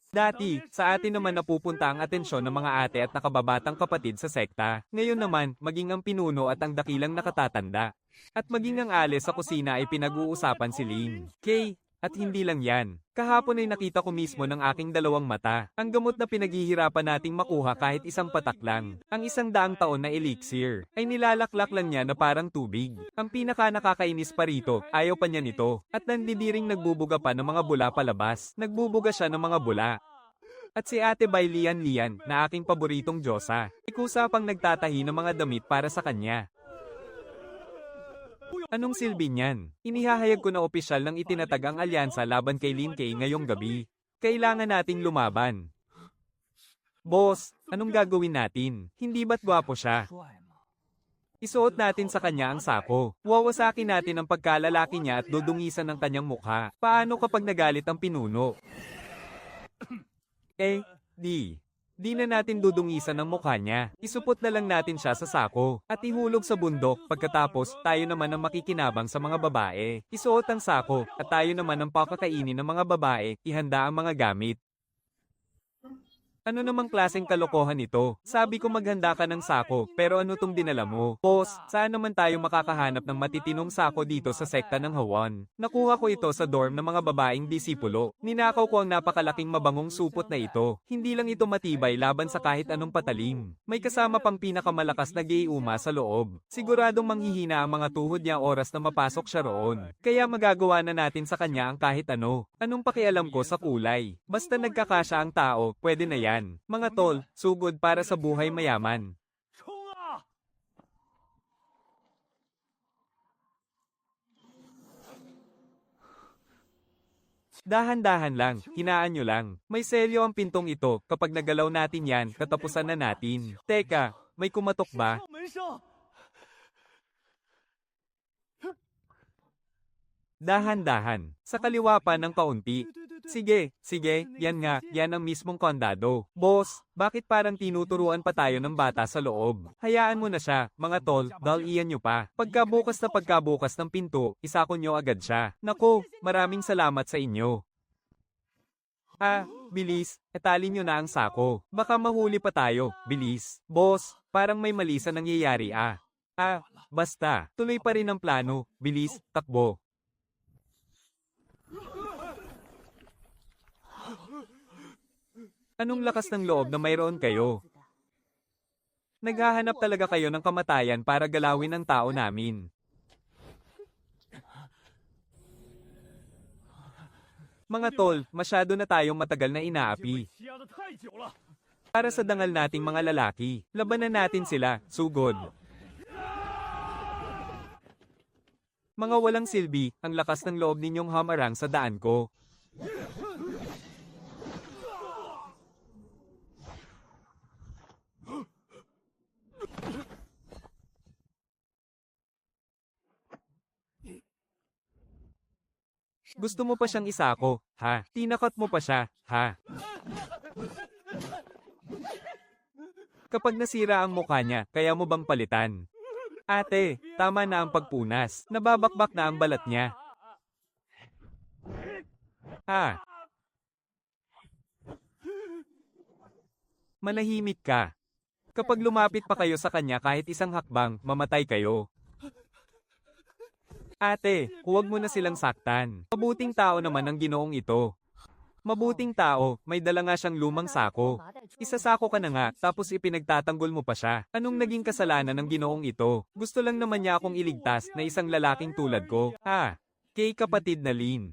S1: Dati, sa atin naman napupunta ang atensyon ng mga ate at nakababatang kapatid sa sekta. Ngayon naman, maging ang pinuno at ang dakilang nakatatanda. At maging ang ale sa kusina ay pinag-uusapan si Ling. Kay, At hindi lang yan. Kahapon ay nakita ko mismo ng aking dalawang mata. Ang gamot na pinaghihirapan nating makuha kahit isang patak lang. Ang 100 taon na elixir ay nilalaklak lang niya na parang tubig. Ang pinaka nakakainis pa rito, ayaw pa niya nito. At nandidiring nagbubuga pa ng mga bula palabas. Nagbubuga siya ng mga bula. At si Ate Bai Lian Lian, na aking paboritong Diyosa, ikusa pang nagtatahi ng mga damit para sa kanya. Anong silbi niyan? Inihahayag ko na opisyal ng itinatag ang alyansa laban kay Lin Kay ngayong gabi. Kailangan nating lumaban. Boss, anong gagawin natin? Hindi ba't gwapo siya? Isuot natin sa kanya ang sako. Wawasakin natin ang pagkalalaki niya at dudungisan ng kanyang mukha. Paano kapag nagalit ang pinuno? Di na natin dudungisan ang mukha niya. Isupot na lang natin siya sa sako at ihulog sa bundok. Pagkatapos, tayo naman ang makikinabang sa mga babae. Isuot ang sako at tayo naman ang pakakainin ng mga babae. Ihanda ang mga gamit. Ano namang klaseng kalokohan ito? Sabi ko maghanda ka ng sako, pero ano tong dinala mo? Boss, saan naman tayo makakahanap ng matitinong sako dito sa sekta ng Hawan? Nakuha ko ito sa dorm ng mga babaeng disipulo. Ninakaw ko ang napakalaking mabangong supot na ito. Hindi lang ito matibay laban sa kahit anong patalim. May kasama pang pinakamalakas na gayuma sa loob. Siguradong manghihina ang mga tuhod niya oras na mapasok siya roon. Kaya magagawa na natin sa kanya ang kahit ano. Anong pakialam ko sa kulay? Basta nagkakasya ang tao, pwede na yan. Mga tol, sugod para sa buhay mayaman. Dahan-dahan lang, hinaan nyo lang. May selyo ang pintong ito, kapag nagalaw natin yan, katapusan na natin. Teka, may kumatok ba? Dahan-dahan, sa kaliwa pa ng kaunti. Sige, yan nga, yan ang mismong kondado. Boss, bakit parang tinuturuan pa tayo ng bata sa loob? Hayaan mo na siya, mga tol, dal-iyan nyo pa. Pagkabukas na pagkabukas ng pinto, isako nyo agad siya. Nako, maraming salamat sa inyo. Bilis, etalin nyo na ang sako. Baka mahuli pa tayo, bilis. Boss, parang may mali sa nangyayari basta, tuloy pa rin ang plano, bilis, takbo. Anong lakas ng loob na mayroon kayo? Naghahanap talaga kayo ng kamatayan para galawin ang tao namin. Mga tol, masyado na tayong matagal na inaapi. Para sa dangal nating mga lalaki, labanan natin sila, sugod. Mga walang silbi, ang lakas ng loob ninyong hamarang sa daan ko. Gusto mo pa siyang isako, ha? Tinakot mo pa siya, ha? Kapag nasira ang mukha niya, kaya mo bang palitan? Ate, tama na ang pagpunas. Nababakbak na ang balat niya. Manahimik ka. Kapag lumapit pa kayo sa kanya kahit isang hakbang, mamatay kayo. Ate, huwag mo na silang saktan. Mabuting tao naman ang ginoong ito. Mabuting tao, may dala nga siyang lumang sako. Isasako ka na nga, tapos ipinagtatanggol mo pa siya. Anong naging kasalanan ng ginoong ito? Gusto lang naman niya akong iligtas na isang lalaking tulad ko. Kay kapatid na Lin.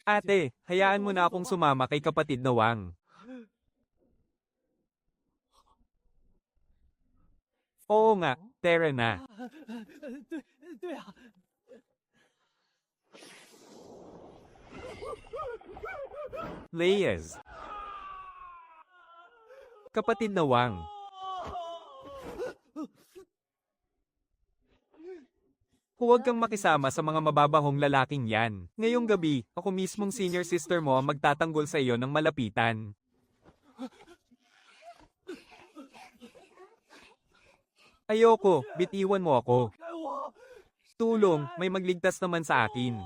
S1: Ate, hayaan mo na akong sumama kay kapatid na Wang. Oo nga, tara na. Layers. Kapatid na Wang. Huwag kang makisama sa mga mababahong lalaking yan. Ngayong gabi, ako mismong senior sister mo ang magtatanggol sa iyo ng malapitan. Ayoko, bitiwan mo ako. Tulong, may magligtas naman sa akin.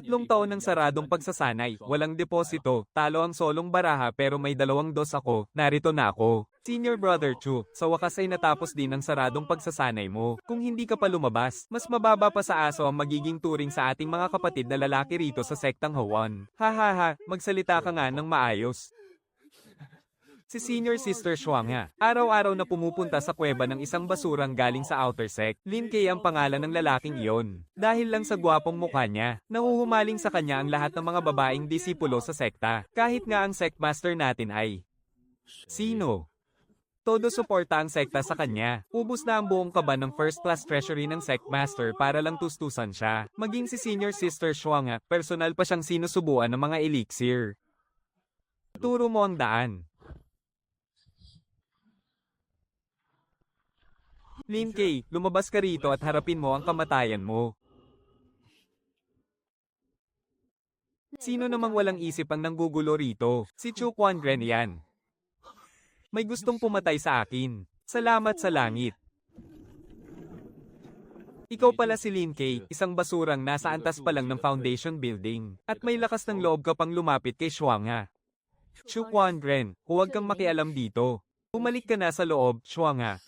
S1: taon ng saradong pagsasanay, walang deposito, talo ang solong baraha pero may 2 dos ako, narito na ako. Senior Brother Chu, sa wakas ay natapos din ang saradong pagsasanay mo. Kung hindi ka pa lumabas, mas mababa pa sa aso ang magiging turing sa ating mga kapatid na lalaki rito sa sektang Hawan. Hahaha, magsalita ka nga ng maayos. Si Senior Sister Shuangha, araw-araw na pumupunta sa kuweba ng isang basurang galing sa outer sect. Lin Kay ang pangalan ng lalaking iyon. Dahil lang sa gwapong mukha niya, nahuhumaling sa kanya ang lahat ng mga babaeng disipulo sa sekta. Kahit nga ang sect master natin ay sino? Todo suporta ang sekta sa kanya. Ubus na ang buong kaban ng first class treasury ng sect master para lang tustusan siya. Maging si Senior Sister Shuangha, personal pa siyang sinusubuan ng mga elixir. Turo mo ang daan. Lin Kay, lumabas ka rito at harapin mo ang kamatayan mo. Sino namang walang isip ang nanggugulo rito? Si Chu Quanren yan. May gustong pumatay sa akin. Salamat sa langit. Ikaw pala si Lin Kay, isang basurang nasa antas pa lang ng foundation building. At may lakas ng loob ka pang lumapit kay Shuangha. Chu Quanren, huwag kang makialam dito. Bumalik ka na sa loob, Shuangha.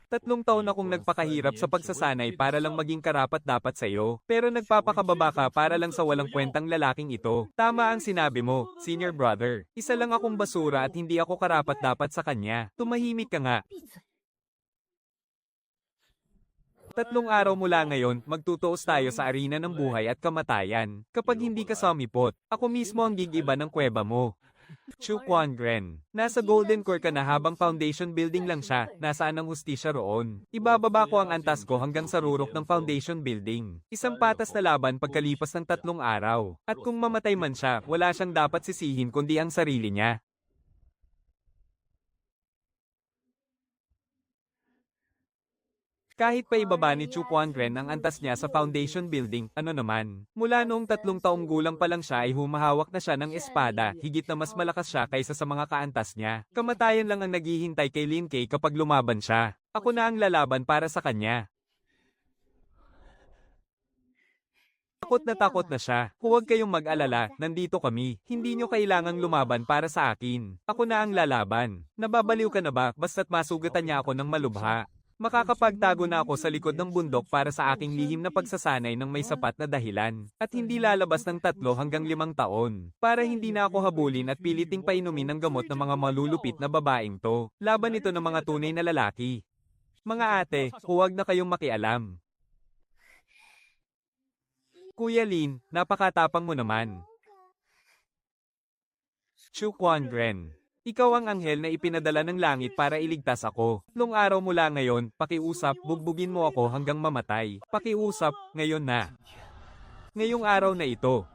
S1: 3 taon akong nagpakahirap sa pagsasanay para lang maging karapat-dapat sa iyo. Pero nagpapakababa ka para lang sa walang kwentang lalaking ito. Tama ang sinabi mo, senior brother. Isa lang akong basura at hindi ako karapat-dapat sa kanya. Tumahimik ka nga. 3 araw mula ngayon, magtutuos tayo sa arena ng buhay at kamatayan. Kapag hindi ka sumipot, ako mismo ang gigiba ng kuweba mo. Chu Quanren. Nasa Golden Core ka na habang foundation building lang siya, nasaan ang hustisya roon? Ibababa ko ang antas ko hanggang sa rurok ng foundation building. Isang patas na laban pagkalipas ng 3 araw. At kung mamatay man siya, wala siyang dapat sisihin kundi ang sarili niya. Kahit pa ibaba ni Chu Quanren ang antas niya sa foundation building, ano naman. Mula noong 3 taong gulang pa lang siya ay humahawak na siya ng espada, higit na mas malakas siya kaysa sa mga kaantas niya. Kamatayan lang ang naghihintay kay Lin Kay kapag lumaban siya. Ako na ang lalaban para sa kanya. Takot na siya. Huwag kayong mag-alala, nandito kami. Hindi nyo kailangang lumaban para sa akin. Ako na ang lalaban. Nababaliw ka na ba basta't masugatan niya ako ng malubha? Makakapagtago na ako sa likod ng bundok para sa aking lihim na pagsasanay ng may sapat na dahilan. At hindi lalabas ng 3 hanggang 5 taon. Para hindi na ako habulin at piliting painumin ng gamot ng mga malulupit na babaeng to. Laban ito ng mga tunay na lalaki. Mga ate, huwag na kayong makialam. Kuya Lin, napakatapang mo naman. Chu Quanren. Ikaw ang anghel na ipinadala ng langit para iligtas ako. 3 araw mula ngayon, pakiusap, bugbugin mo ako hanggang mamatay. Pakiusap, ngayon na. Ngayong araw na ito.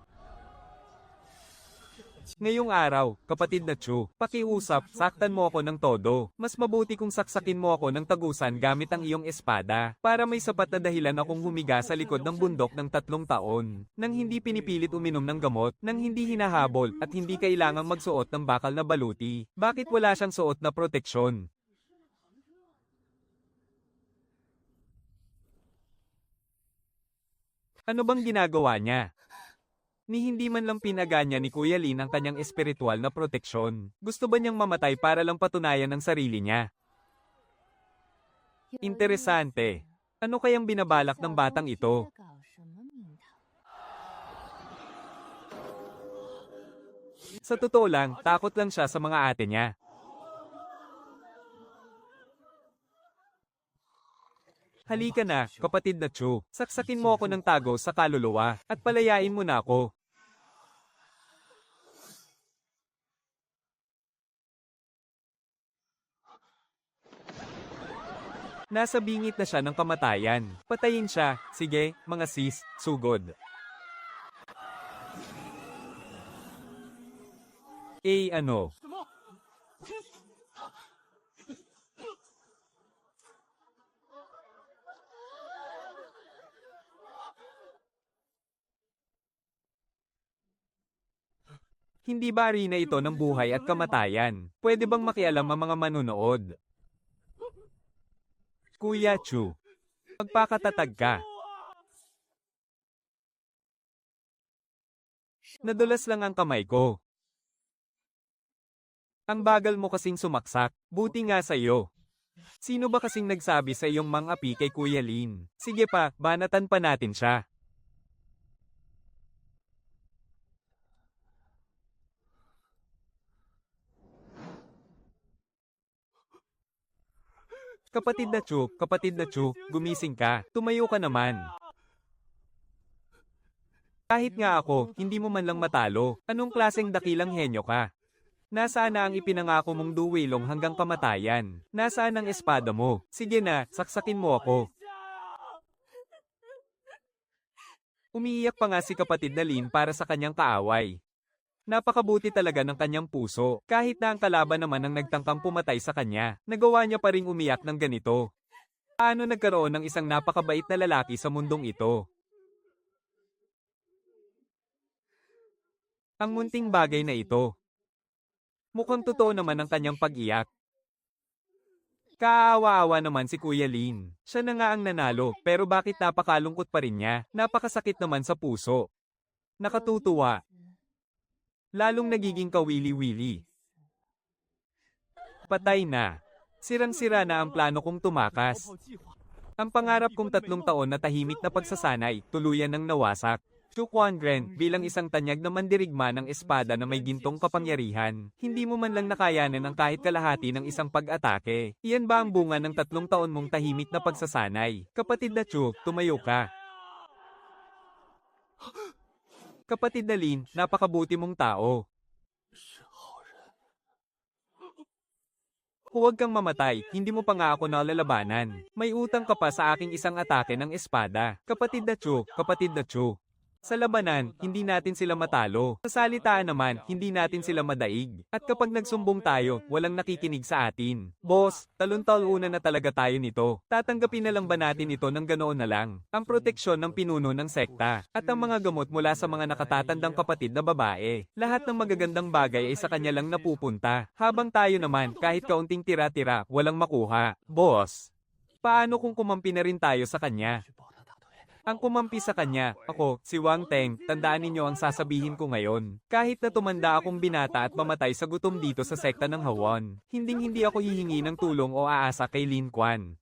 S1: Ngayong araw, kapatid na Chu, pakiusap, saktan mo ako ng todo. Mas mabuti kung saksakin mo ako ng tagusan gamit ang iyong espada, para may sapat na dahilan akong humiga sa likod ng bundok ng 3 taon. Nang hindi pinipilit uminom ng gamot, nang hindi hinahabol, at hindi kailangang magsuot ng bakal na baluti. Bakit wala siyang suot na proteksyon? Ano bang ginagawa niya? Ni hindi man lang pinaganya ni Kuya Lin ang kanyang espiritual na proteksyon. Gusto ba niyang mamatay para lang patunayan ang sarili niya? Interesante. Ano kayang binabalak ng batang ito? Sa totoo lang, takot lang siya sa mga ate niya. Halika na, kapatid na Chu. Saksakin mo ako ng tago sa kaluluwa, at palayain mo na ako. Nasa bingit na siya ng kamatayan. Patayin siya. Sige, mga sis, sugod. Ano? Hindi ba arena ito ng buhay at kamatayan? Pwede bang makialam ang mga manunood? Kuya Chu, magpakatatag ka. Nadulas lang ang kamay ko. Ang bagal mo kasing sumaksak. Buti nga sa'yo. Sino ba kasing nagsabi sa iyong mang-api kay Kuya Lin? Sige pa, banatan pa natin siya. Kapatid na Chu, gumising ka. Tumayo ka naman. Kahit nga ako, hindi mo man lang matalo. Anong klaseng dakilang henyo ka? Nasaan na ang ipinangako mong duwelong hanggang kamatayan? Nasaan ang espada mo? Sige na, saksakin mo ako. Umiiyak pa nga si kapatid na Lin para sa kanyang kaaway. Napakabuti talaga ng kanyang puso, kahit na ang kalaban naman ang nagtangkang pumatay sa kanya, nagawa niya pa ring umiyak ng ganito. Paano nagkaroon ng isang napakabait na lalaki sa mundong ito? Ang munting bagay na ito. Mukhang totoo naman ang kanyang pag-iyak. Kaawa-awa naman si Kuya Lin. Siya na nga ang nanalo, pero bakit napakalungkot pa rin niya? Napakasakit naman sa puso. Nakatutuwa. Lalong nagiging kawili-wili. Patay na. Sirang-sira na ang plano kong tumakas. Ang pangarap kong 3 taon na tahimik na pagsasanay, tuluyan ng nawasak. Chu Quangren, bilang isang tanyag na mandirigma ng espada na may gintong kapangyarihan, hindi mo man lang nakayanan ang kahit kalahati ng isang pag-atake. Iyan ba ang bunga ng 3 taon mong tahimik na pagsasanay? Kapatid na Chu, tumayo ka. Kapatid na Lin, napakabuti mong tao. Huwag kang mamatay, hindi mo pa nga ako nalalabanan. May utang ka pa sa aking isang atake ng espada. Kapatid na Chu. Sa labanan, hindi natin sila matalo. Sa salitaan naman, hindi natin sila madaig. At kapag nagsumbong tayo, walang nakikinig sa atin. Boss, talon-taluna na talaga tayo nito. Tatanggapin na lang ba natin ito ng ganoon na lang? Ang proteksyon ng pinuno ng sekta, at ang mga gamot mula sa mga nakatatandang kapatid na babae. Lahat ng magagandang bagay ay sa kanya lang napupunta. Habang tayo naman, kahit kaunting tira-tira, walang makuha. Boss, paano kung kumampi na rin tayo sa kanya? Ang kumampi sa kanya, ako, si Wang Teng, tandaan ninyo ang sasabihin ko ngayon. Kahit na tumanda akong binata at mamatay sa gutom dito sa sekta ng Hawon, hinding-hindi ako hihingi ng tulong o aasa kay Lin Quan.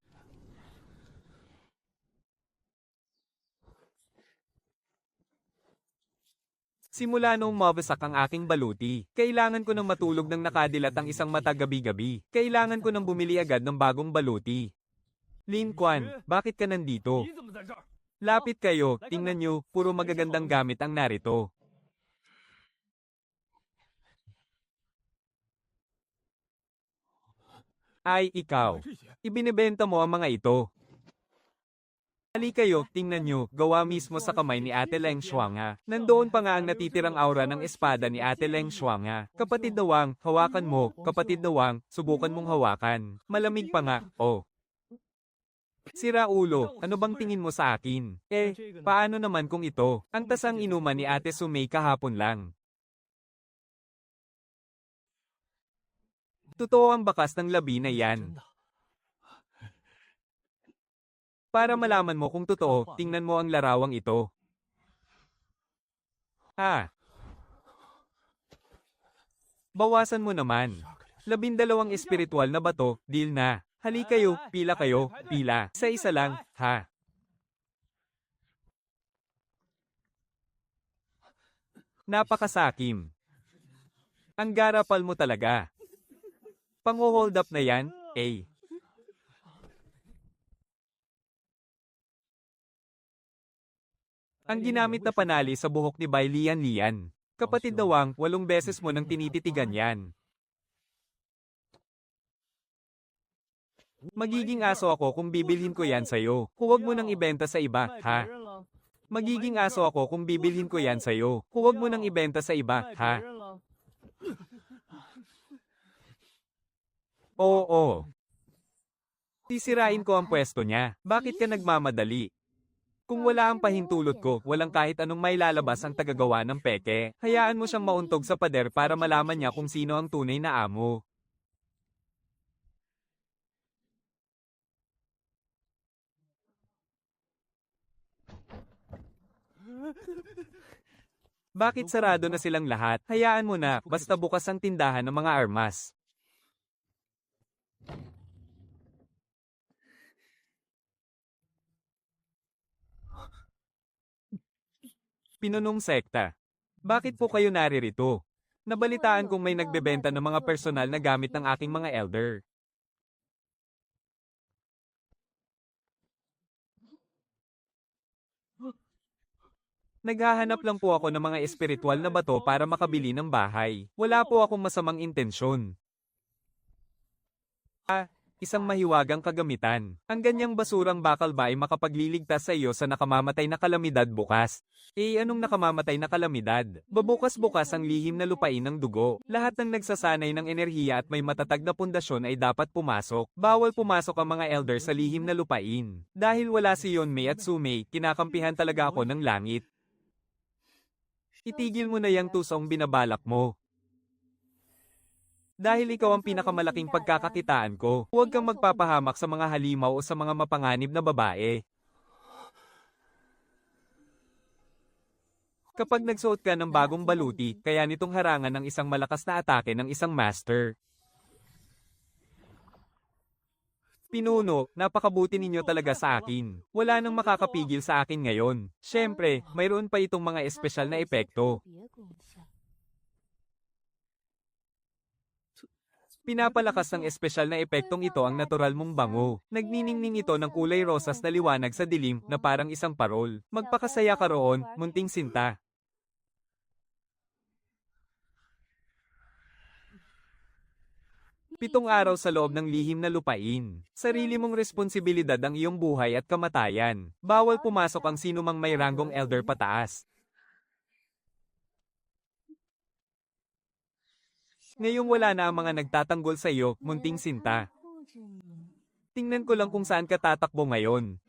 S1: Simula noong mabasak ang aking baluti, kailangan ko nang matulog ng nakadilat ang isang mata gabi-gabi. Kailangan ko nang bumili agad ng bagong baluti. Lin Quan, bakit ka nandito?
S2: 你怎么在这儿？
S1: Lapit kayo, tingnan nyo, puro magagandang gamit ang narito. Ay, ikaw.
S2: 这些
S1: Ibinebenta mo ang mga ito. Hali kayo, tingnan nyo, gawa mismo sa kamay ni Ate Leng Shuanga. Nandoon pa nga ang natitirang aura ng espada ni Ate Leng Shuanga. Kapatid na Wang, hawakan mo. Kapatid na Wang, subukan mong hawakan. Malamig pa nga, oh. Sira ulo, ano bang tingin mo sa akin? Paano naman kung ito? Ang tasang inuman ni Ate Sumay kahapon lang. Totoo ang bakas ng labi na yan. Para malaman mo kung totoo, tingnan mo ang larawang ito. Bawasan mo naman. 12 espiritual na bato, deal na. Hali kayo, pila kayo, pila. Isa-isa lang, ha? Napakasakim. Ang garapal mo talaga. Pang-hold up na yan, eh. Ang ginamit na panali sa buhok ni Bai Lian. Kapatid na Wang, 8 beses mo nang tinititigan yan. Magiging aso ako kung bibilhin ko yan sa'yo. Huwag mo nang ibenta sa iba,
S2: 卖别
S1: ha?
S2: 人了，
S1: Magiging aso ako kung bibilhin ko yan sa'yo. Huwag mo nang ibenta sa iba,
S2: 卖别
S1: ha?
S2: 人了。
S1: Oo. Sisirain ko ang pwesto niya. Bakit ka nagmamadali? Kung wala ang pahintulot ko, walang kahit anong may lalabas ang tagagawa ng peke. Hayaan mo siyang mauntog sa pader para malaman niya kung sino ang tunay na amo. Bakit sarado na silang lahat? Hayaan mo na, basta bukas ang tindahan ng mga armas. Pinunong sekta. Bakit po kayo naririto? Nabalitaan kong may nagbebenta ng mga personal na gamit ng aking mga elder. Naghahanap lang po ako ng mga espiritual na bato para makabili ng bahay. Wala po akong masamang intensyon. Isang mahiwagang kagamitan. Ang ganyang basurang bakal ba ay makapagliligtas sa iyo sa nakamamatay na kalamidad bukas? Anong nakamamatay na kalamidad? Babukas-bukas ang lihim na lupain ng dugo. Lahat ng nagsasanay ng enerhiya at may matatag na pundasyon ay dapat pumasok. Bawal pumasok ang mga elder sa lihim na lupain. Dahil wala si Yonmei at Sumei, kinakampihan talaga ako ng langit. Itigil mo na yang tusong binabalak mo. Dahil ikaw ang pinakamalaking pagkakakitaan ko, huwag kang magpapahamak sa mga halimaw o sa mga mapanganib na babae. Kapag nagsuot ka ng bagong baluti, kaya nitong harangan ng isang malakas na atake ng isang master. Pinuno, napakabuti ninyo talaga sa akin. Wala nang makakapigil sa akin ngayon. Siyempre, mayroon pa itong mga espesyal na epekto. Pinapalakas ng espesyal na epektong ito ang natural mong bango. Nagniningning ito ng kulay rosas na liwanag sa dilim na parang isang parol. Magpakasaya ka roon, munting sinta. Pitong araw sa loob ng lihim na lupain. Sarili mong responsibilidad ang iyong buhay at kamatayan. Bawal pumasok ang sinumang may ranggong elder pataas. Ngayong wala na ang mga nagtatanggol sa iyo, munting sinta. Tingnan ko lang kung saan ka tatakbo ngayon.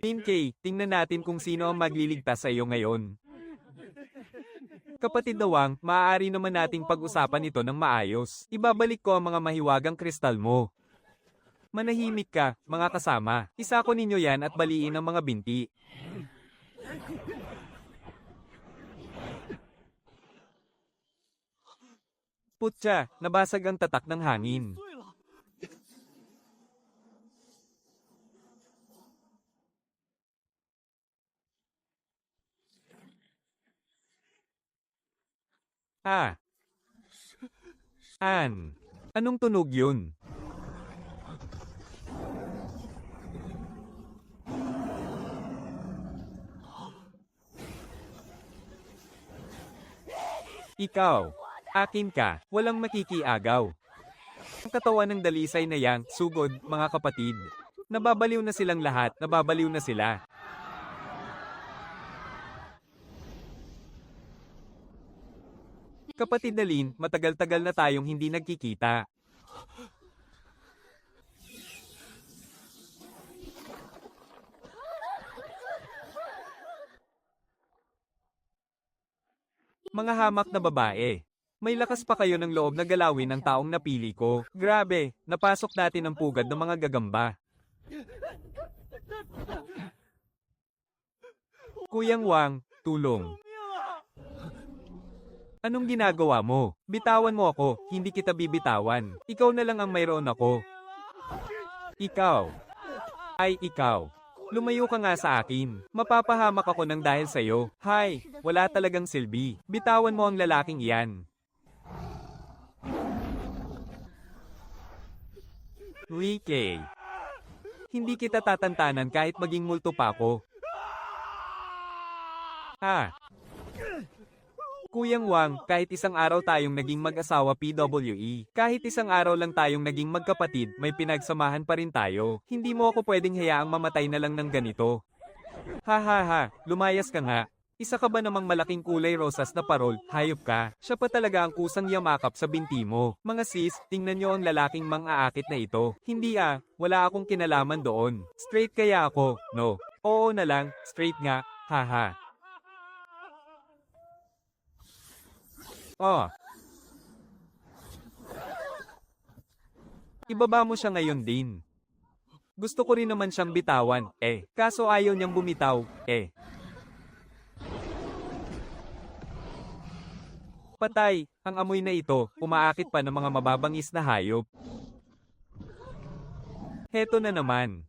S1: Team K, tingnan natin kung sino ang magliligtas sa iyo ngayon. Kapatid na Wang, maaari naman nating pag-usapan ito ng maayos. Ibabalik ko ang mga mahiwagang kristal mo. Manahimik ka, mga kasama. Isa ko ninyo yan at baliin ang mga binti. Putya, nabasag ang tatak ng hangin.
S2: 对了，
S1: Anong tunog yun? Ikaw, akin ka, walang makikiagaw. Ang katawan ng dalisay na yang, sugod, mga kapatid. Nababaliw na silang lahat, nababaliw na sila. Kapatid na Lin, matagal-tagal na tayong hindi nagkikita. Mga hamak na babae. May lakas pa kayo ng loob na galawin ang taong napili ko. Grabe, napasok natin ang pugad ng mga gagamba. Kuyang Wang, tulong.
S2: 命啊！
S1: Anong ginagawa mo? Bitawan mo ako, hindi kita bibitawan. Ikaw na lang ang mayroon ako. Ikaw. Ay, ikaw. Lumayo ka nga sa akin. Mapapahamak ako ng dahil sa'yo. Hay, wala talagang silbi. Bitawan mo ang lalaking iyan. Wike. Hindi kita tatantanan kahit maging multo pa ako. Kuyang Wang, kahit isang araw tayong naging mag-asawa PWE, kahit isang araw lang tayong naging magkapatid, may pinagsamahan pa rin tayo. Hindi mo ako pwedeng hayaang mamatay na lang ng ganito. Ha ha ha, lumayas ka nga. Isa ka ba namang malaking kulay rosas na parol, hayop ka? Siya pa talaga ang kusang yamakap sa binti mo. Mga sis, tingnan niyo ang lalaking mang-aakit na ito. Hindi wala akong kinalaman doon. Straight kaya ako, no? Oo na lang, straight nga, haha. Oh. Ibaba mo siya ngayon din. Gusto ko rin naman siyang bitawan, kaso ayaw niyang bumitaw, Patay, ang amoy na ito, umaakit pa ng mga mababangis na hayop. Heto na naman.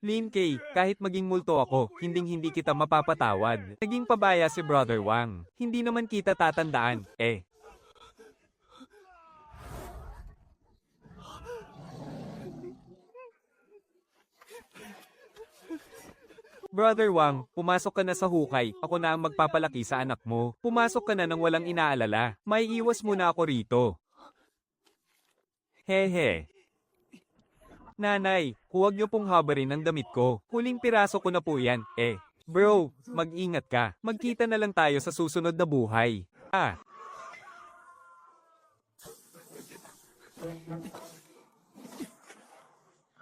S1: Lin Kay, kahit maging multo ako, hinding-hindi kita mapapatawad. Naging pabaya si Brother Wang. Hindi naman kita tatandaan, Brother Wang, pumasok ka na sa hukay. Ako na ang magpapalaki sa anak mo. Pumasok ka na nang walang inaalala. May iwas muna ako rito. Hehe. Nanay, huwag niyo pong habarin ang damit ko. Huling piraso ko na po yan, Bro, mag-ingat ka. Magkita na lang tayo sa susunod na buhay.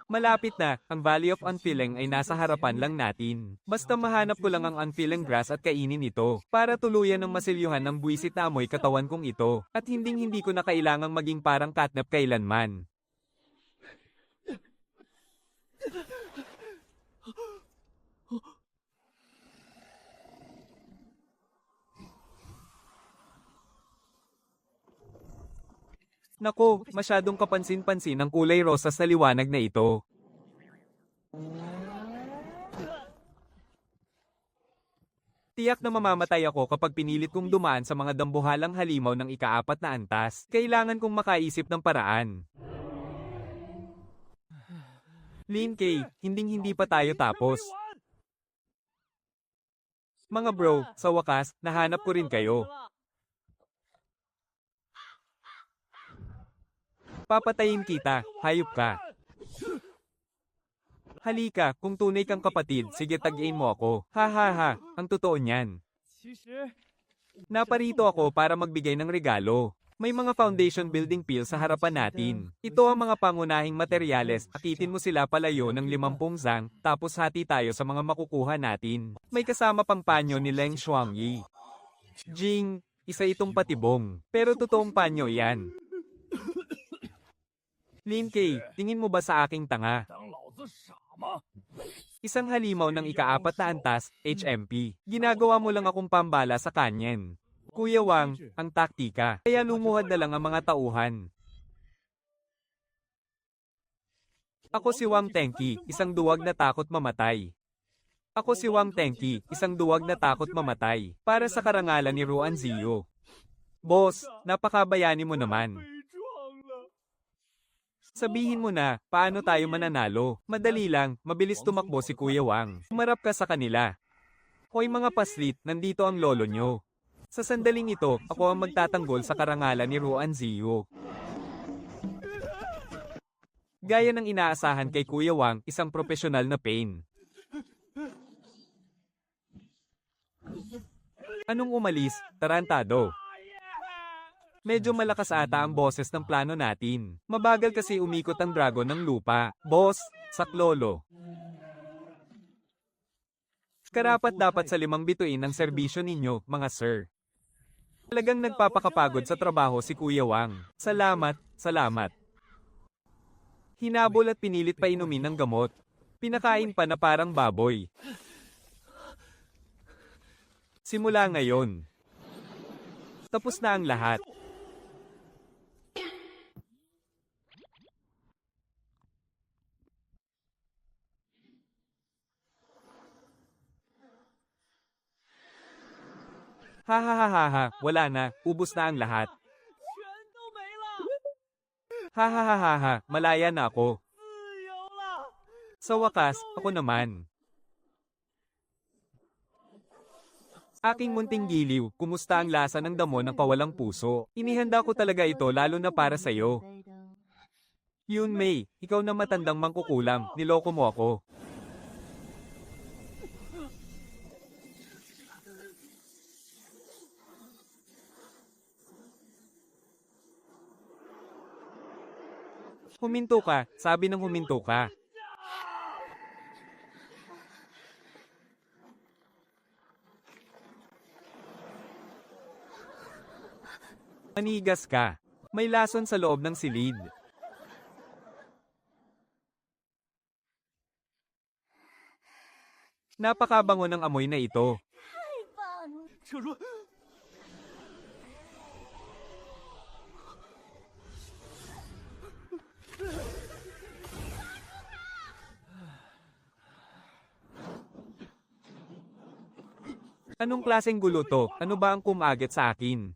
S1: Malapit na, ang Valley of Unfeeling ay nasa harapan lang natin. Basta mahanap ko lang ang unfeeling grass at kainin ito, para tuluyan ng masilyuhan ng buwisit na amoy katawan kong ito, at hinding-hindi ko na kailangang maging parang catnap kailanman. Nako, masyadong kapansin-pansin ang kulay rosas sa liwanag na ito. Tiyak na mamamatay ako kapag pinilit kong dumaan sa mga dambuhalang halimaw ng ika-4 na antas. Kailangan kong makaisip ng paraan. Lin Kay, hinding-hindi pa tayo tapos. Mga bro, sa wakas, nahanap ko rin kayo. Papatayin kita, hayop ka. Halika, kung tunay kang kapatid, sige tagyain mo ako. Ha ha ha, ang totoo niyan. Naparito ako para magbigay ng regalo. May mga foundation building peel sa harapan natin. Ito ang mga pangunahing materyales, akitin mo sila palayo ng 50 zang, tapos hati tayo sa mga makukuha natin. May kasama pang panyo ni Leng Shuangyi. Jing, isa itong patibong, pero totoong panyo yan. Lin Kay, tingin mo ba sa aking tanga? Isang halimaw ng ika-4 na antas, HMP. Ginagawa mo lang akong pambala sa kanyen. Kuya Wang, ang taktika. Kaya lumuhad na lang ang mga tauhan. Ako si Wang Tenki, isang duwag na takot mamatay. Ako si Wang Tenki, isang duwag na takot mamatay. Para sa karangalan ni Ruan Ziyo. Boss, napakabayani mo naman. Sabihin mo na, paano tayo mananalo? Madali lang, mabilis tumakbo si Kuya Wang. Umarap ka sa kanila. Hoy mga paslit, nandito ang lolo nyo. Sa sandaling ito, ako ang magtatanggol sa karangalan ni Ruan Ziyo. Gaya ng inaasahan kay Kuya Wang, isang profesional na pain. Anong umalis? Tarantado. Medyo malakas ata ang boses ng plano natin. Mabagal kasi umikot ang dragon ng lupa. Boss, saklolo. Karapat dapat sa 5 bituin ang serbisyo ninyo, mga sir. Talagang nagpapakapagod sa trabaho si Kuya Wang. Salamat, salamat. Hinabol at pinilit pa inumin ng gamot. Pinakain pa na parang baboy. Simula ngayon. Tapos na ang lahat. Ha ha ha ha ha, wala na, ubos na ang lahat. Ha ha ha ha ha, malaya na ako. Sa wakas, ako naman. Aking munting giliw, kumusta ang lasa ng damo ng kawalang puso? Inihanda ko talaga ito lalo na para sa'yo. Yun May, ikaw na matandang mangkukulam, niloko mo ako. Huminto ka, sabi ng huminto ka. Manigas ka. May lason sa loob ng silid. Napakabango ng amoy na ito.
S2: 小茹，
S1: Anong klaseng gulo to? Ano ba ang kumagat sa akin?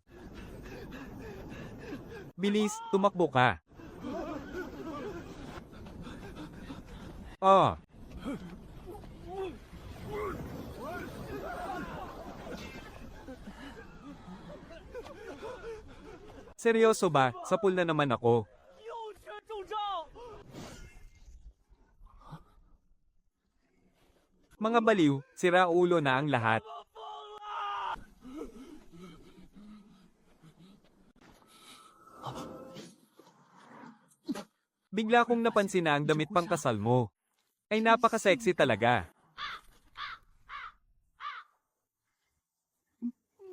S1: Bilis, tumakbo ka. Oh. Seryoso ba? Sapul na naman ako.
S2: 又是中招！
S1: Mga baliw, sira ulo na ang lahat. Bigla kong napansin na ang damit pang kasal mo. Ay napaka-sexy talaga.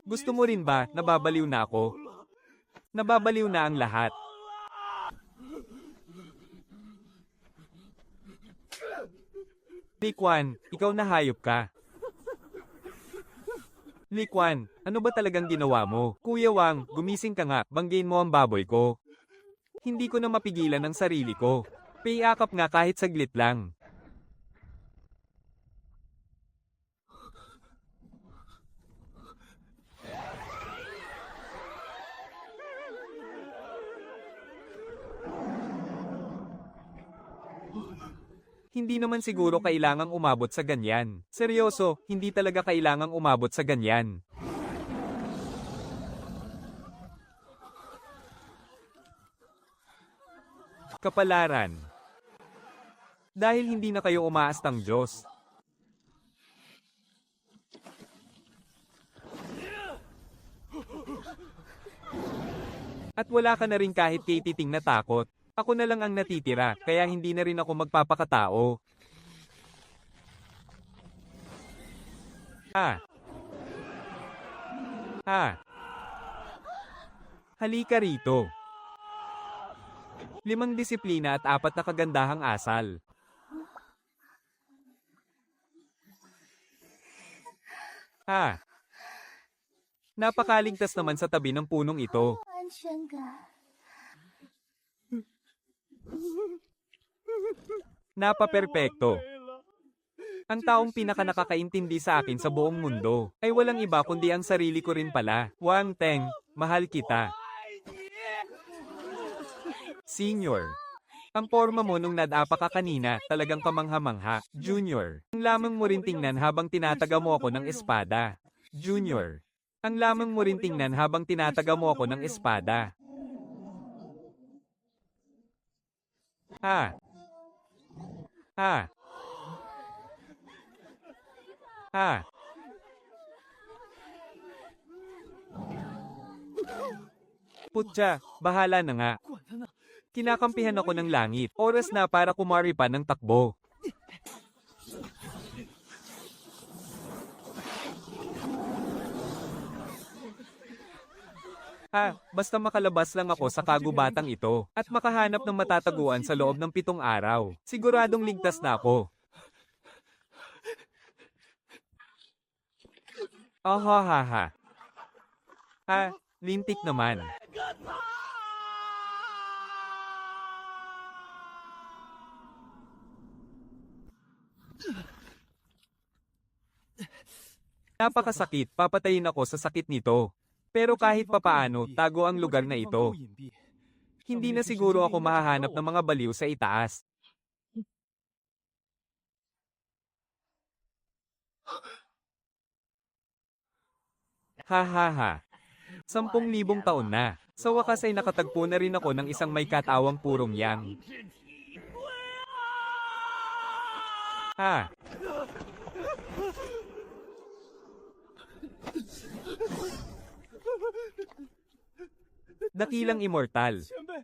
S1: Gusto mo rin ba, nababaliw na ako? Nababaliw na ang lahat. Likwan, ikaw na hayop ka. Likwan, ano ba talagang ginawa mo? Kuya Wang, gumising ka nga, banggain mo ang baboy ko. Hindi ko na mapigilan ang sarili ko. Payakap nga kahit saglit lang. Hindi naman siguro kailangang umabot sa ganyan. Seryoso, hindi talaga kailangang umabot sa ganyan. Kapalaran. Dahil hindi na kayo umaastang Diyos. At wala ka na rin kahit kay titing na takot. Ako na lang ang natitira, kaya hindi na rin ako magpapakatao. Halika rito. 5 disiplina at 4 na kagandahang asal. Napakaligtas naman sa tabi ng punong ito.
S3: 安全感。
S1: Napaperpekto. Ang taong pinakanakakaintindi sa akin sa buong mundo ay walang iba kundi ang sarili ko rin pala. Wang Teng, mahal kita. Senior. Ang porma mo nung nadapa ka kanina, talagang kamangha-mangha. Junior. Ang lamang mo rin tingnan habang tinataga mo ako ng espada. Junior. Ang lamang mo rin tingnan habang tinataga mo ako ng espada. Putya, bahala na nga.
S2: 管他呢！
S1: Kinakampihan ako ng langit. Oras na para kumari pa ng takbo. Basta makalabas lang ako sa kagubatang ito at makahanap ng matataguan sa loob ng 7 araw. Siguradong ligtas na ako. Ahahaha. Lintik naman. Napakasakit, papatayin ako sa sakit nito. Pero kahit papaano, tago ang lugar na ito. Hindi na siguro ako mahahanap ng mga baliw sa itaas. Hahaha. 10,000 taon na. Sa wakas ay nakatagpo na rin ako ng isang may katawang purong yang. Ha? Dakilang immortal.
S2: 前辈，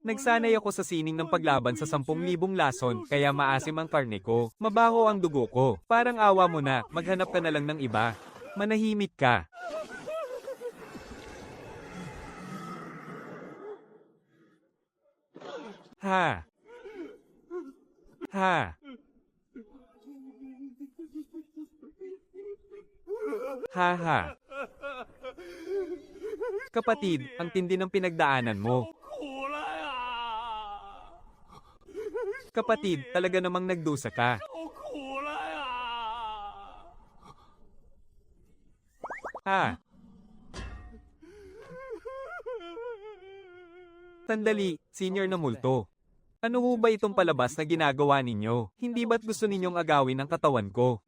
S1: Nagsanay ako sa sining ng paglaban sa 10,000 lason, kaya maasim ang karne ko. Mabaho ang dugo ko. Parang awa mo na, maghanap ka na lang ng iba. Manahimik ka. Ha? Ha? Ha ha. Kapatid, ang tindi ng pinagdaanan mo.
S2: 苦了呀！
S1: Kapatid, talaga namang nagdusa ka.
S2: 受苦了呀！
S1: Ha? Sandali, senior na multo. Ano ho ba itong palabas na ginagawa ninyo? Hindi ba't gusto ninyong agawin ang katawan ko?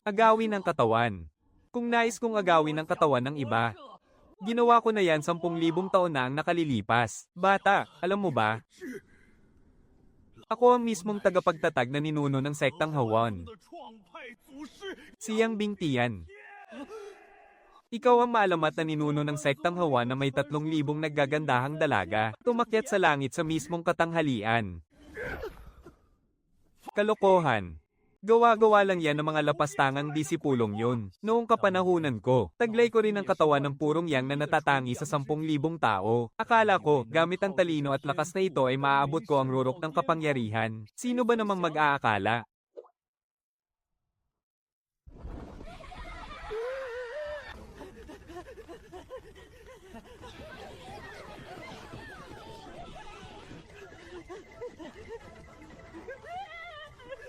S1: Agawin ang katawan. Kung nais kong agawin ang katawan ng iba, ginawa ko na yan 10,000 taon na ang nakalilipas. Bata, alam mo ba? Ako ang mismong tagapagtatag na ninuno ng sektang Hawan.
S2: 的创派祖师，
S1: Siyang Bingtian. Ikaw ang maalamat na ninuno ng sektang Hawan na may 3,000 naggagandahang dalaga, tumakyat sa langit sa mismong katanghalian. Kalokohan. Gawa-gawa lang yan ng mga lapastangang disipulong yun. Noong kapanahunan ko, taglay ko rin ang katawan ng purong yang na natatangi sa 10,000 tao. Akala ko, gamit ang talino at lakas na ito ay maaabot ko ang rurok ng kapangyarihan. Sino ba namang mag-aakala?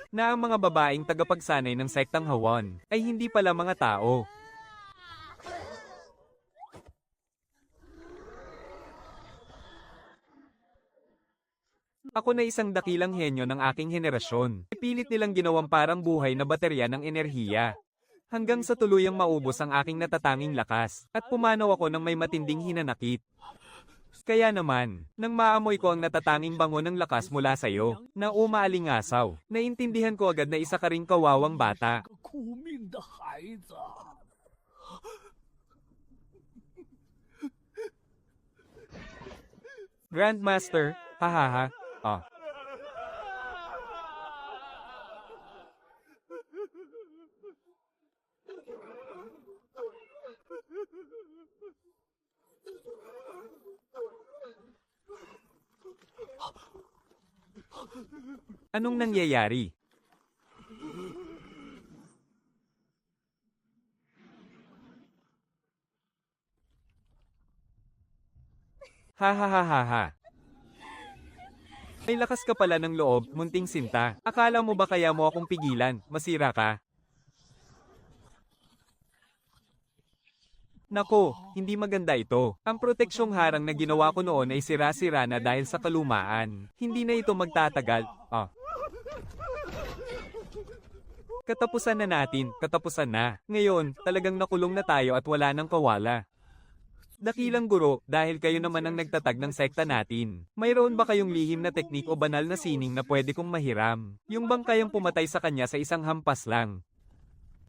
S1: Na ang mga babaeng tagapagsanay ng sektang Hawan ay hindi pala mga tao. Ako na isang dakilang henyo ng aking henerasyon. Pilit nilang ginawang parang buhay na baterya ng enerhiya. Hanggang sa tuluyang maubos ang aking natatanging lakas, at pumanaw ako ng may matinding hinanakit. Kaya naman, nang maamoy ko ang natatanging bango ng lakas mula sa'yo, na umaalingasaw, naintindihan ko agad na isa ka ring kawawang bata.
S2: 个苦命的孩子，
S1: Grandmaster, hahaha, ah. Anong nangyayari? Ha ha ha ha ha. May lakas ka pala ng loob, munting sinta. Akala mo ba kaya mo akong pigilan? Masira ka? Nako, hindi maganda ito. Ang proteksyong harang na ginawa ko noon ay sira-sira na dahil sa kalumaan. Hindi na ito magtatagal. Ah. Katapusan na natin, katapusan na. Ngayon, talagang nakulong na tayo at wala nang kawala. Dakilang guro, dahil kayo naman ang nagtatag ng sekta natin. Mayroon ba kayong lihim na teknik o banal na sining na pwede kong mahiram? Yung bang kayang pumatay sa kanya sa isang hampas lang?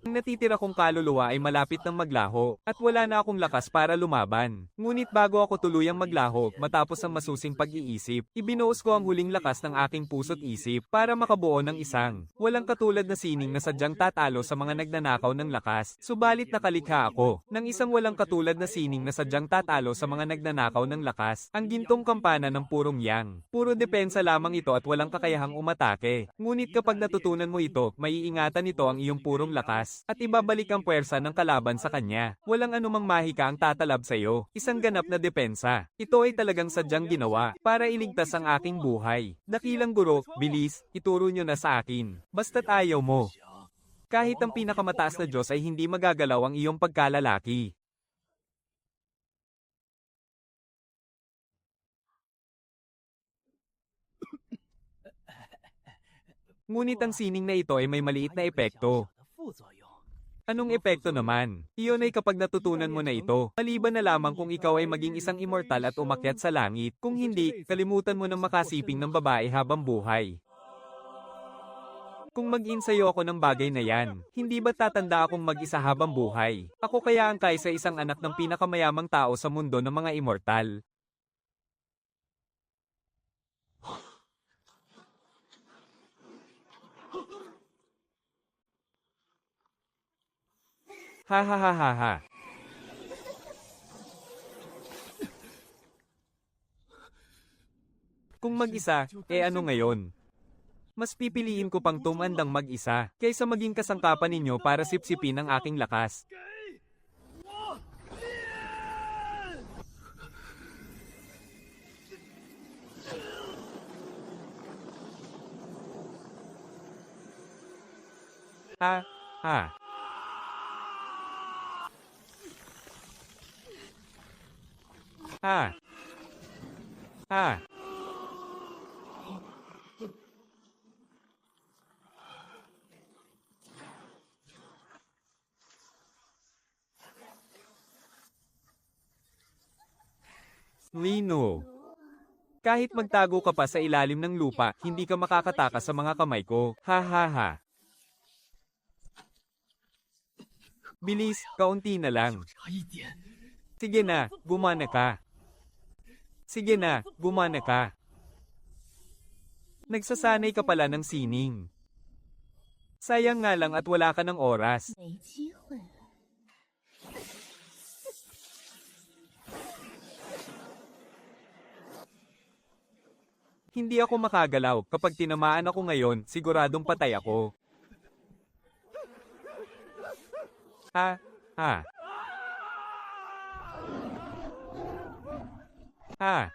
S1: Ang natitira kong kaluluwa ay malapit ng maglaho, at wala na akong lakas para lumaban. Ngunit bago ako tuluyang maglaho, matapos ang masusing pag-iisip, ibinuos ko ang huling lakas ng aking puso't isip para makabuo ng isang walang katulad na sining na sadyang tatalo sa mga nagnanakaw ng lakas. Subalit nakalikha ako ng isang walang katulad na sining na sadyang tatalo sa mga nagnanakaw ng lakas. Ang gintong kampana ng purong yang. Puro depensa lamang ito at walang kakayahang umatake. Ngunit kapag natutunan mo ito, maiingatan nito ang iyong purong lakas at ibabalik ang puwersa ng kalaban sa kanya. Walang anumang mahika ang tatalab sa iyo. Isang ganap na depensa. Ito ay talagang sadyang ginawa para iligtas ang aking buhay. Dakilang guro, bilis, ituro nyo na sa akin. Basta't ayaw mo. Kahit ang pinakamataas na Diyos ay hindi magagalaw ang iyong pagkalalaki. Ngunit ang sining na ito ay may maliit na epekto.
S2: 副作用，
S1: Anong epekto naman? Iyon ay kapag natutunan mo na ito, maliban na lamang kung ikaw ay maging isang immortal at umakyat sa langit. Kung hindi, kalimutan mo ng makasiping ng babae habang buhay. Kung mag-insayo ako ng bagay na yan, hindi ba tatanda akong mag-isa habang buhay? Ako kaya ang kaisa isang anak ng pinakamayamang tao sa mundo ng mga immortal. Ha ha ha ha ha. Kung mag-isa, ano ngayon? Mas pipiliin ko pang tumandang mag-isa, kaysa maging kasangkapan ninyo para sipsipin ang aking lakas.
S2: 给我练！
S1: Ha, ha. Ha. Ha. Lino. Kahit magtago ka pa sa ilalim ng lupa, hindi ka makakatakas sa mga kamay ko. Ha ha ha. Bilis, kaunti na lang.
S2: 差一点，
S1: Sige na, gumana ka. Sige na, gumana ka. Nagsasanay ka pala ng sining. Sayang nga lang at wala ka ng oras.
S3: 没机会了。
S1: Hindi ako makagalaw. Kapag tinamaan ako ngayon, siguradong patay ako. Ha? Ha? Ha?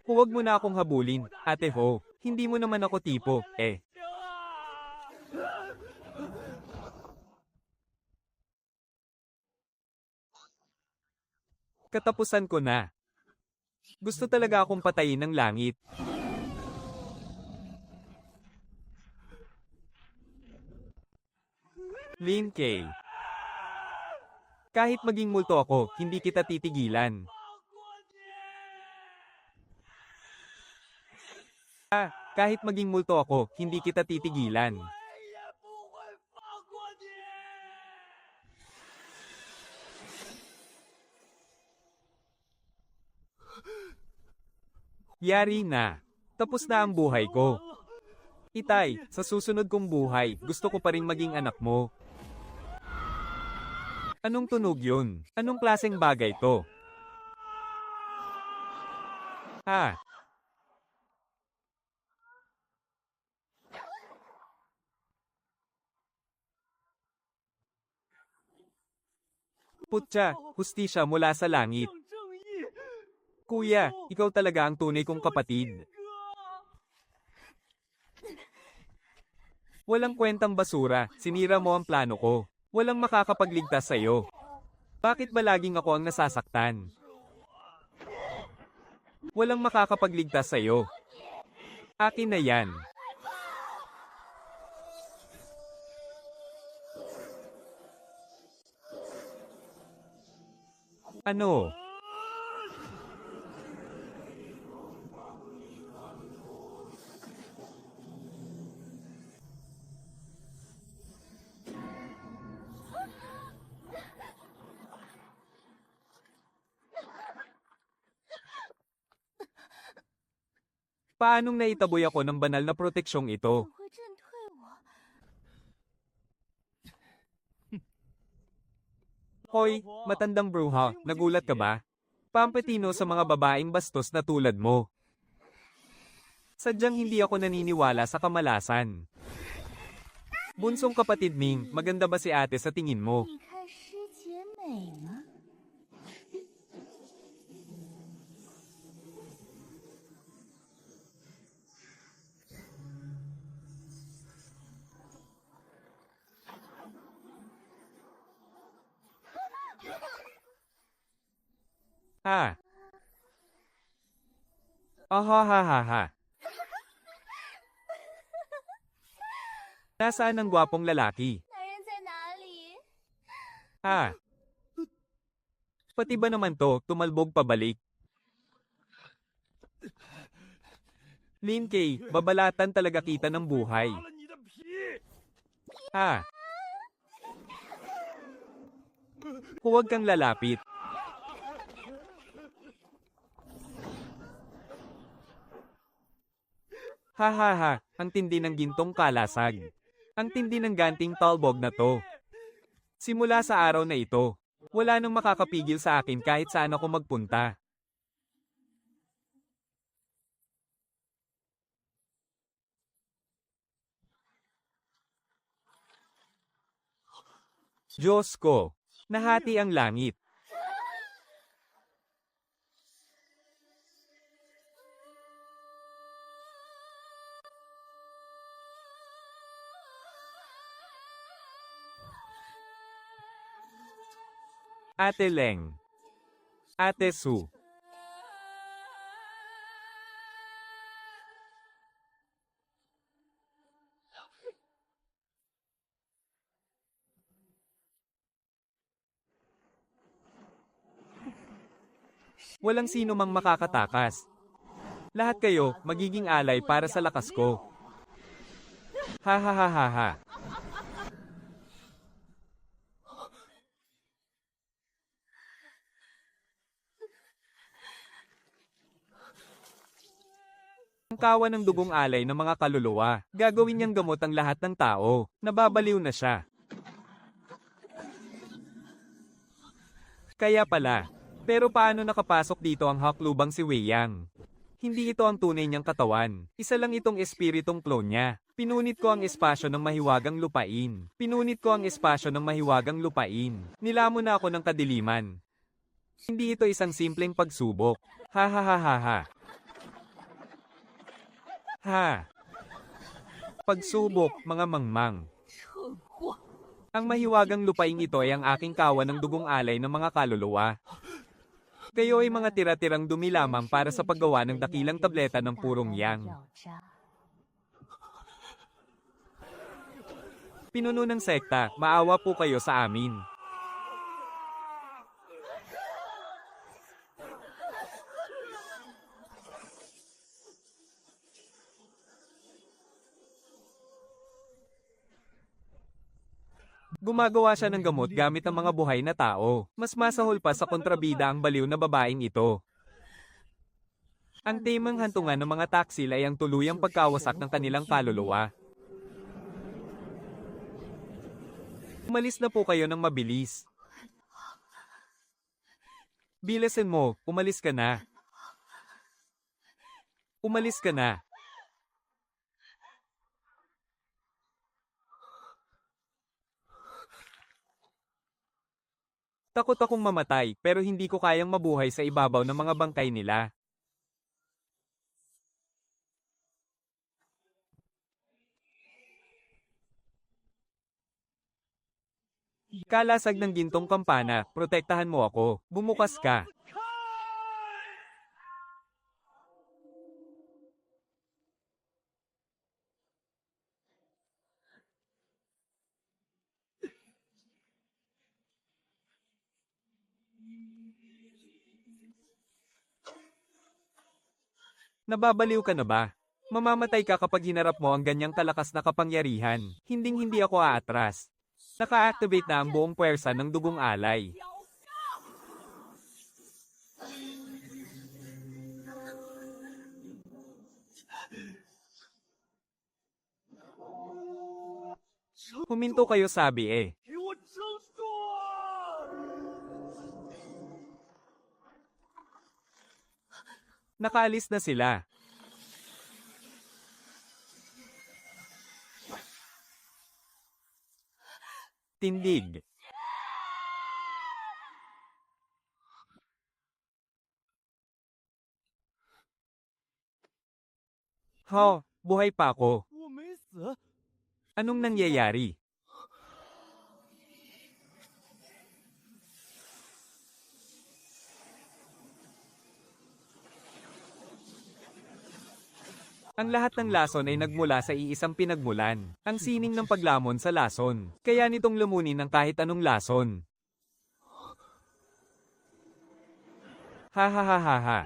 S1: Huwag mo na akong habulin, ate ho. Hindi mo naman ako tipo, eh.
S2: 行啊！
S1: Katapusan ko na. Gusto talaga akong patayin ng langit. Lin Kay. Kahit maging multo ako, hindi kita titigilan. Kahit maging multo ako, hindi kita titigilan.
S2: 我也不会放过你！
S1: Yari na. Tapos na ang buhay ko. Itay, sa susunod kong buhay, gusto ko pa rin maging anak mo. Anong tunog yun? Anong klaseng bagay to? Ha? Putya, hustisya mula sa langit.
S2: 正正义，
S1: Kuya, ikaw talaga ang tunay kong kapatid.
S2: 哥。
S1: Walang kwentang basura, sinira mo ang plano ko. Walang makakapagligtas sa'yo. Bakit ba laging ako ang nasasaktan? Walang makakapagligtas sa'yo. Akin na yan. Ano? Paanong naitaboy ako ng banal na proteksyong
S3: 怎
S1: ito?
S3: 会震退我？
S1: Hoy, matandang bruha, nagulat ka ba? Pampetino sa mga babaeng bastos na tulad mo. Sadyang hindi ako naniniwala sa kamalasan. Bunsong kapatid Ming, maganda ba si ate sa tingin mo?
S3: 你看师姐美吗？
S1: Ha? Ha. Nasaan ang gwapong lalaki?
S3: 男人在哪里？
S1: Ah. Pati ba naman to, tumalbog pabalik? Lin Kay, babalatan talaga kita ng buhay.
S2: 扒了你的皮！
S1: Ah. Huwag kang lalapit. Ha ha ha, ang tindi ng gintong kalasag. Ang tindi ng ganting talbog na to. Simula sa araw na ito, wala nang makakapigil sa akin kahit saan ako magpunta. Diyos ko, nahati ang langit. Ate Leng. Ate Su. Walang sino mang makakatakas. Lahat kayo, magiging alay para sa lakas ko. Ha ha ha ha ha. Ang kawa ng dugong alay ng mga kaluluwa, gagawin niyang gamot ang lahat ng tao. Nababaliw na siya. Kaya pala. Pero paano nakapasok dito ang haklubang si Wei Yang? Hindi ito ang tunay niyang katawan. Isa lang itong espiritong clone niya. Pinunit ko ang espasyo ng mahiwagang lupain. Pinunit ko ang espasyo ng mahiwagang lupain. Nilamon na ako ng kadiliman. Hindi ito isang simpleng pagsubok. Ha ha ha ha ha. Ha. Pagsubok, mga mangmang. Ang mahiwagang lupaing ito ay ang aking kawan ng dugong alay ng mga kaluluwa. Kayo ay mga tira-tirang dumi lamang para sa paggawa ng dakilang tableta ng purong yang. Pinuno ng sekta, maawa po kayo sa amin. Gumagawa siya ng gamot gamit ang mga buhay na tao. Mas masahol pa sa kontrabida ang baliw na babaeng ito. Ang temang hantungan ng mga taksil ay ang tuluyang pagkawasak ng kanilang kaluluwa. Umalis na po kayo ng mabilis. Bilisan mo, umalis ka na. Umalis ka na. Takot akong mamatay, pero hindi ko kayang mabuhay sa ibabaw ng mga bangkay nila. Kalasag ng gintong kampana, protektahan mo ako. Bumukas ka.
S2: 开！
S1: Nababaliw ka na ba? Mamamatay ka kapag hinarap mo ang ganyang kalakas na kapangyarihan. Hinding-hindi ako aatras. Naka-activate na ang buong puwersa ng dugong alay. Huminto kayo sabi eh.
S2: 给我撑住！
S1: Nakaalis na sila. Tindig. Ho, buhay pa ako.
S2: 我没死，
S1: Anong nangyayari? Ang lahat ng lason ay nagmula sa iisang pinagmulan, ang sining ng paglamon sa lason. Kaya nitong lumunin ng kahit anong lason. Ha ha ha ha ha.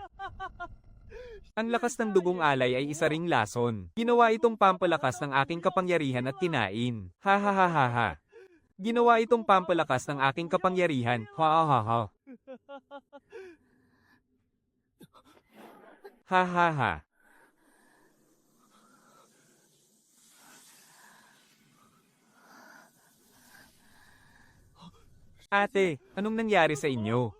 S1: Ang lakas ng dugong alay ay isa ring lason. Ginawa itong pampalakas ng aking kapangyarihan at kinain. Ha ha ha ha ha. Ginawa itong pampalakas ng aking kapangyarihan. Ha ha ha ha. Ha ha ha. Ate, anong nangyari sa inyo?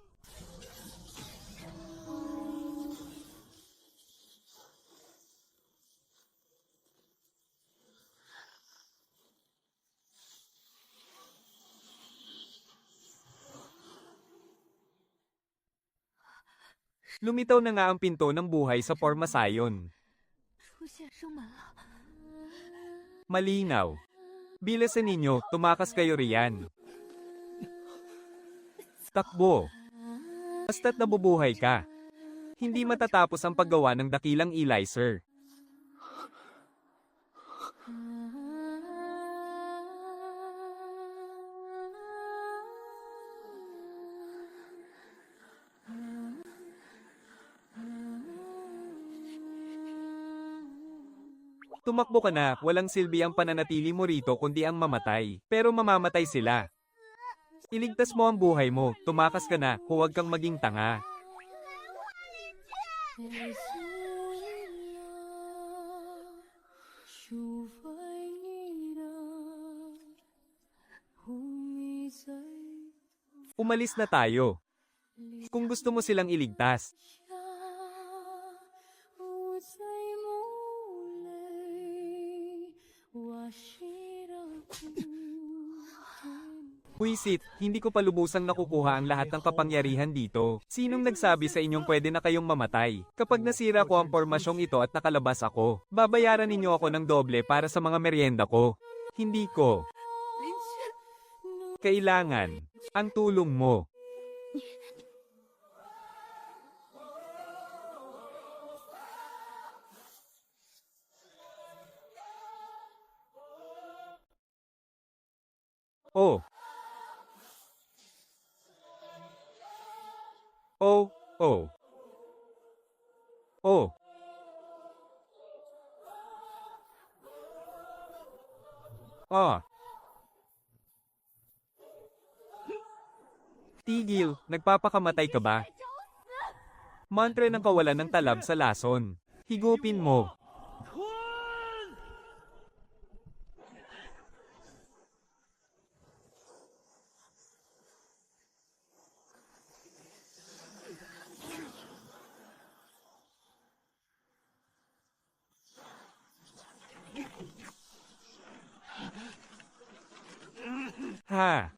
S1: Lumitaw na nga ang pinto ng buhay sa Pormasayon.
S3: 出现生门了。
S1: Malinaw. Bilasan ninyo, tumakas kayo riyan. Takbo. Basta't nabubuhay ka. Hindi matatapos ang paggawa ng dakilang Elizer. Tumakbo ka na, walang silbi ang pananatili mo rito kundi ang mamatay. Pero mamamatay sila. Iligtas mo ang buhay mo, tumakas ka na, huwag kang maging tanga. Umalis na tayo. Kung gusto mo silang iligtas. Huisit, hindi ko pa lubusang nakukuha ang lahat ng kapangyarihan dito. Sinong nagsabi sa inyong pwede na kayong mamatay? Kapag nasira ko ang pormasyong ito at nakalabas ako, babayaran ninyo ako ng doble para sa mga merienda ko. Hindi ko. Kailangan ang tulong mo. Oh. Oh, oh. Oh. Ah. Tigil, nagpapakamatay ka ba? Mantra ng kawalan ng talab sa lason. Higupin mo.
S2: 吞！
S1: Ha.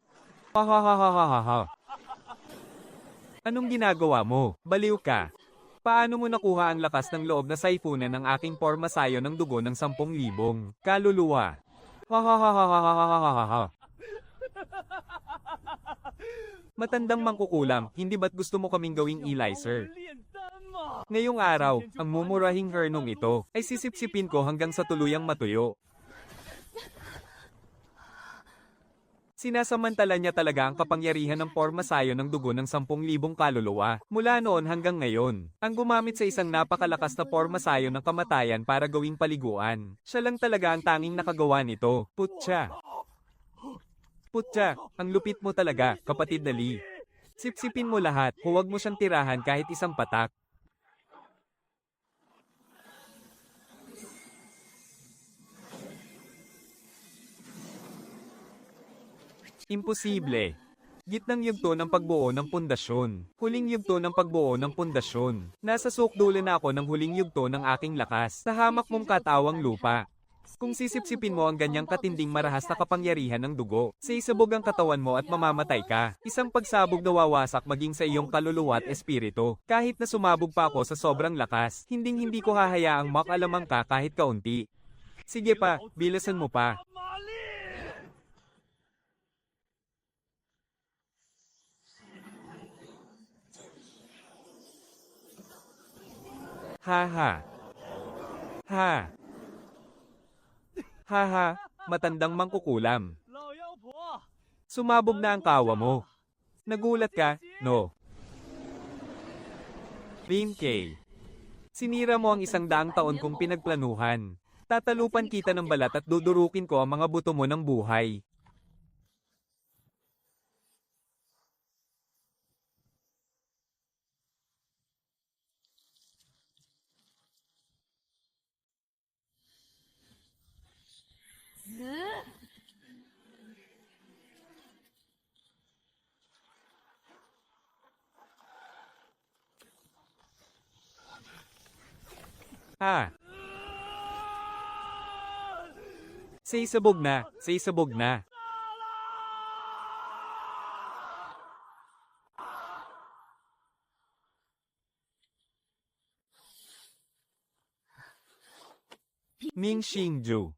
S1: Ha ha ha ha ha ha ha. Anong ginagawa mo? Baliw ka. Paano mo nakuha ang lakas ng loob na saipunan ng aking pormasayo ng dugo ng 10,000 kaluluwa? Ha ha ha ha ha ha ha ha ha ha. Matandang mangkukulam, hindi ba't gusto mo kaming gawing Elizer?
S2: 炼丹嘛！
S1: Ngayong araw, ang mumurahing hernong ito ay sisipsipin ko hanggang sa tuluyang matuyo. Sinasamantala niya talaga ang kapangyarihan ng pormasayo ng dugo ng 10,000 kaluluwa. Mula noon hanggang ngayon, ang gumamit sa isang napakalakas na pormasayo ng kamatayan para gawing paliguan. Siya lang talaga ang tanging nakagawa nito. Putya. Putya, ang lupit mo talaga, kapatid na Lee. Sipsipin mo lahat, huwag mo siyang tirahan kahit isang patak. Imposible. Gitnang yugto ng pagbuo ng pundasyon. Huling yugto ng pagbuo ng pundasyon. Nasa sukdulo na ako ng huling yugto ng aking lakas. Sa hamak mong katawang lupa. Kung sisipsipin mo ang ganyang katinding marahas na kapangyarihan ng dugo, sa isabog ang katawan mo at mamamatay ka. Isang pagsabog na wawasak maging sa iyong kaluluwa at espiritu. Kahit na sumabog pa ako sa sobrang lakas, hindi ko hahayaang makalamang ka kahit kaunti. Sige pa, bilasan mo pa.
S2: 玛丽，
S1: Ha ha. Ha. Ha ha, matandang mangkukulam.
S2: 老妖婆，
S1: Sumabog na ang kawa mo. Nagulat ka? No. Lin K. Sinira mo ang 100 taon kong pinagplanuhan. Tatalupan kita ng balat at dudurukin ko ang mga buto mo ng buhay. Ha? Sabog na, sabog na. Ming Xingju.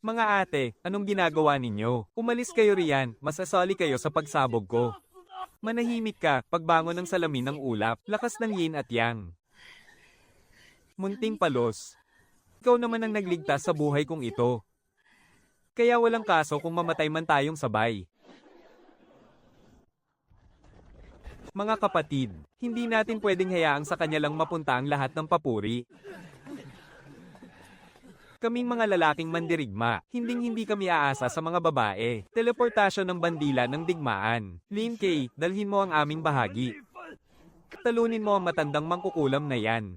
S1: Mga ate, anong ginagawa ninyo? Umalis kayo riyan, masasali kayo sa pagsabog ko. Manahimik ka, pagbangon ng salamin ng ulap, lakas ng yin at yang. Munting palos. Ikaw naman ang nagligtas sa buhay kong ito. Kaya walang kaso kung mamatay man tayong sabay. Mga kapatid, hindi natin pwedeng hayaang sa kanya lang mapunta ang lahat ng papuri. Kaming mga lalaking mandirigma, hinding-hindi kami aasa sa mga babae. Teleportasyon ng bandila ng digmaan. Lin K, dalhin mo ang aming bahagi. Talunin mo ang matandang mangkukulam na yan.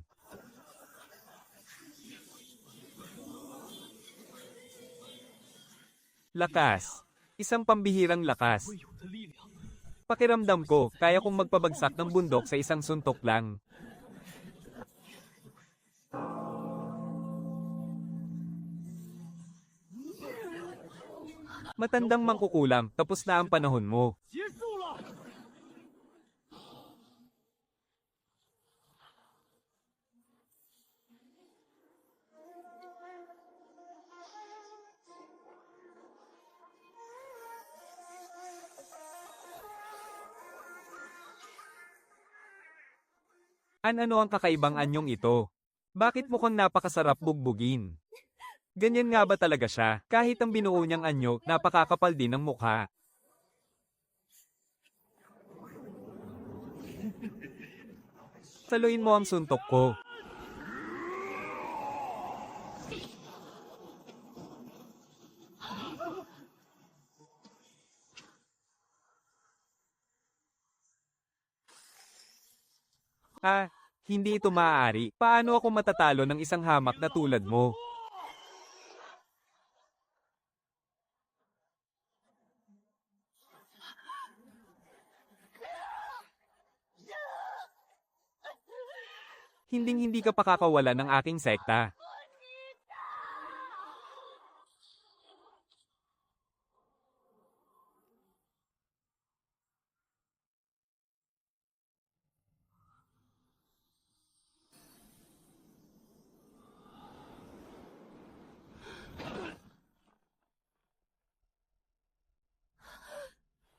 S1: Lakas. Isang pambihirang lakas. Pakiramdam ko, kaya kong magpabagsak ng bundok sa isang suntok lang. Matandang mangkukulam, tapos na ang panahon mo.
S2: 结束了。
S1: Ano ang kakaibang anyong ito? Bakit mukhang napakasarap bugbugin? Ganyan nga ba talaga siya? Kahit ang binuo niyang anyo, napakakapal din ng mukha. Saluin mo ang suntok ko. Ah, hindi ito maaari. Paano ako matatalo ng isang hamak na tulad mo? Hinding-hindi ka pakakawala ng aking sekta.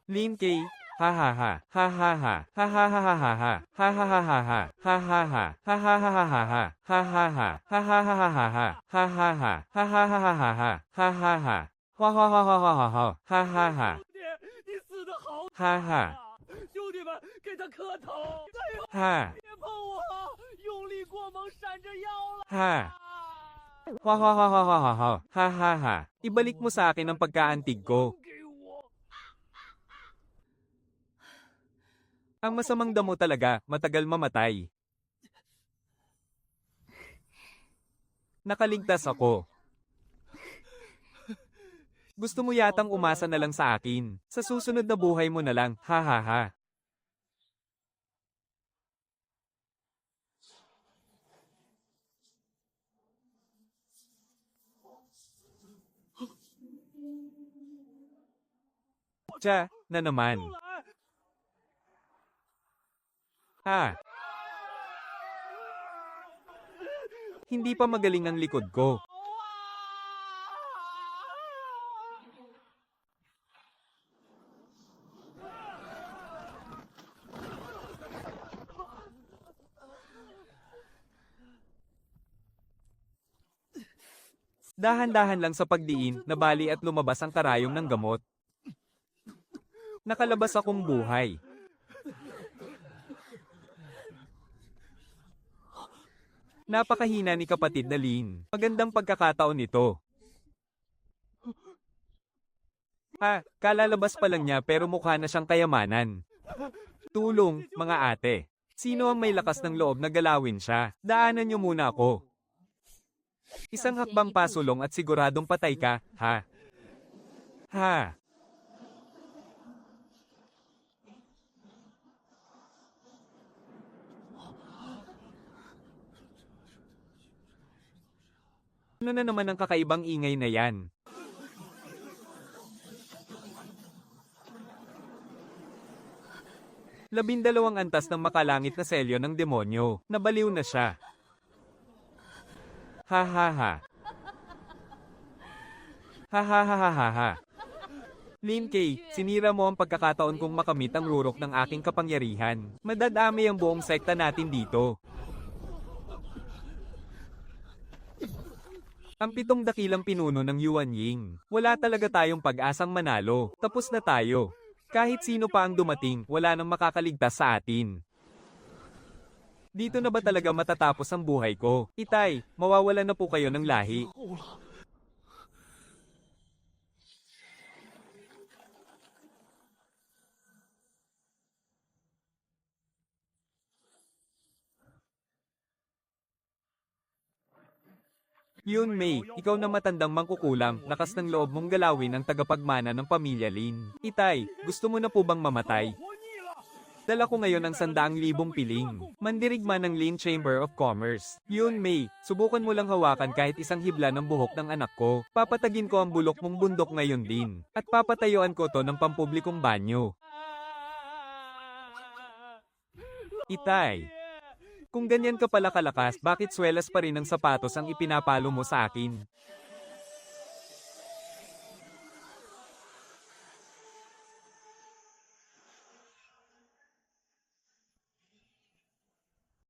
S1: Lin K, ha ha ha, ha ha ha, ha ha ha ha ha ha, ha ha ha ha ha, ha ha ha, ha ha ha ha ha ha, ha ha ha, ha ha ha ha ha ha, ha ha ha, ha ha ha ha ha ha, ha ha ha, ha ha ha ha ha ha ha, ha ha ha,
S2: 兄弟，你死得好惨
S1: 哈哈
S2: 啊！兄弟们，给他磕头！最后
S1: ha,
S2: 别碰我，用力过猛闪着腰了！
S1: ha, ha ha ha ha ha ha, ha ha ha, ibalik mo sa akin ang pagkaantig ko.
S2: 给我！
S1: Ang masamang damo talaga, matagal mamatay. Nakaligtas ako. Gusto mo yatang umasa na lang sa akin. Sa susunod na buhay mo na lang, ha ha ha. Tsa, na naman.
S2: 来，
S1: Ha? Hindi pa magaling ang likod ko. Dahan-dahan lang sa pagdiin, nabali at lumabas ang karayom ng gamot. Nakalabas akong buhay. Napakahina ni kapatid na Lin. Magandang pagkakataon ito. Kalalabas pa lang niya pero mukha na siyang kayamanan. Tulong, mga ate. Sino ang may lakas ng loob na galawin siya? Daanan niyo muna ako. Isang hakbang pasulong at siguradong patay ka, ha? Ha? Ano na naman ang kakaibang ingay na yan? Labindalawang antas ng makalangit na selyo ng demonyo. Nabaliw na siya. Ha ha ha. Ha ha ha ha ha ha. Lin Kay, sinira mo ang pagkakataon kong makamit ang rurok ng aking kapangyarihan. Madadami ang buong sekta natin dito. Ang 7 dakilang pinuno ng Yuan Ying. Wala talaga tayong pag-asang manalo. Tapos na tayo. Kahit sino pa ang dumating, wala nang makakaligtas sa atin. Dito na ba talaga matatapos ang buhay ko? Itay, mawawalan na po kayo ng lahi. Yun May, ikaw na matandang mangkukulam, lakas ng loob mong galawin ang tagapagmana ng pamilya Lin. Itay, gusto mo na po bang mamatay? Dala ko ngayon ang 100,000 piling. Mandirigma ng Lin Chamber of Commerce. Yun May, subukan mo lang hawakan kahit isang hibla ng buhok ng anak ko. Papatagin ko ang bulok mong bundok ngayon din. At papatayuan ko to ng pampublikong banyo. Itay. Kung ganyan ka pala kalakas, bakit swelas pa rin ang sapatos ang ipinapalo mo sa akin?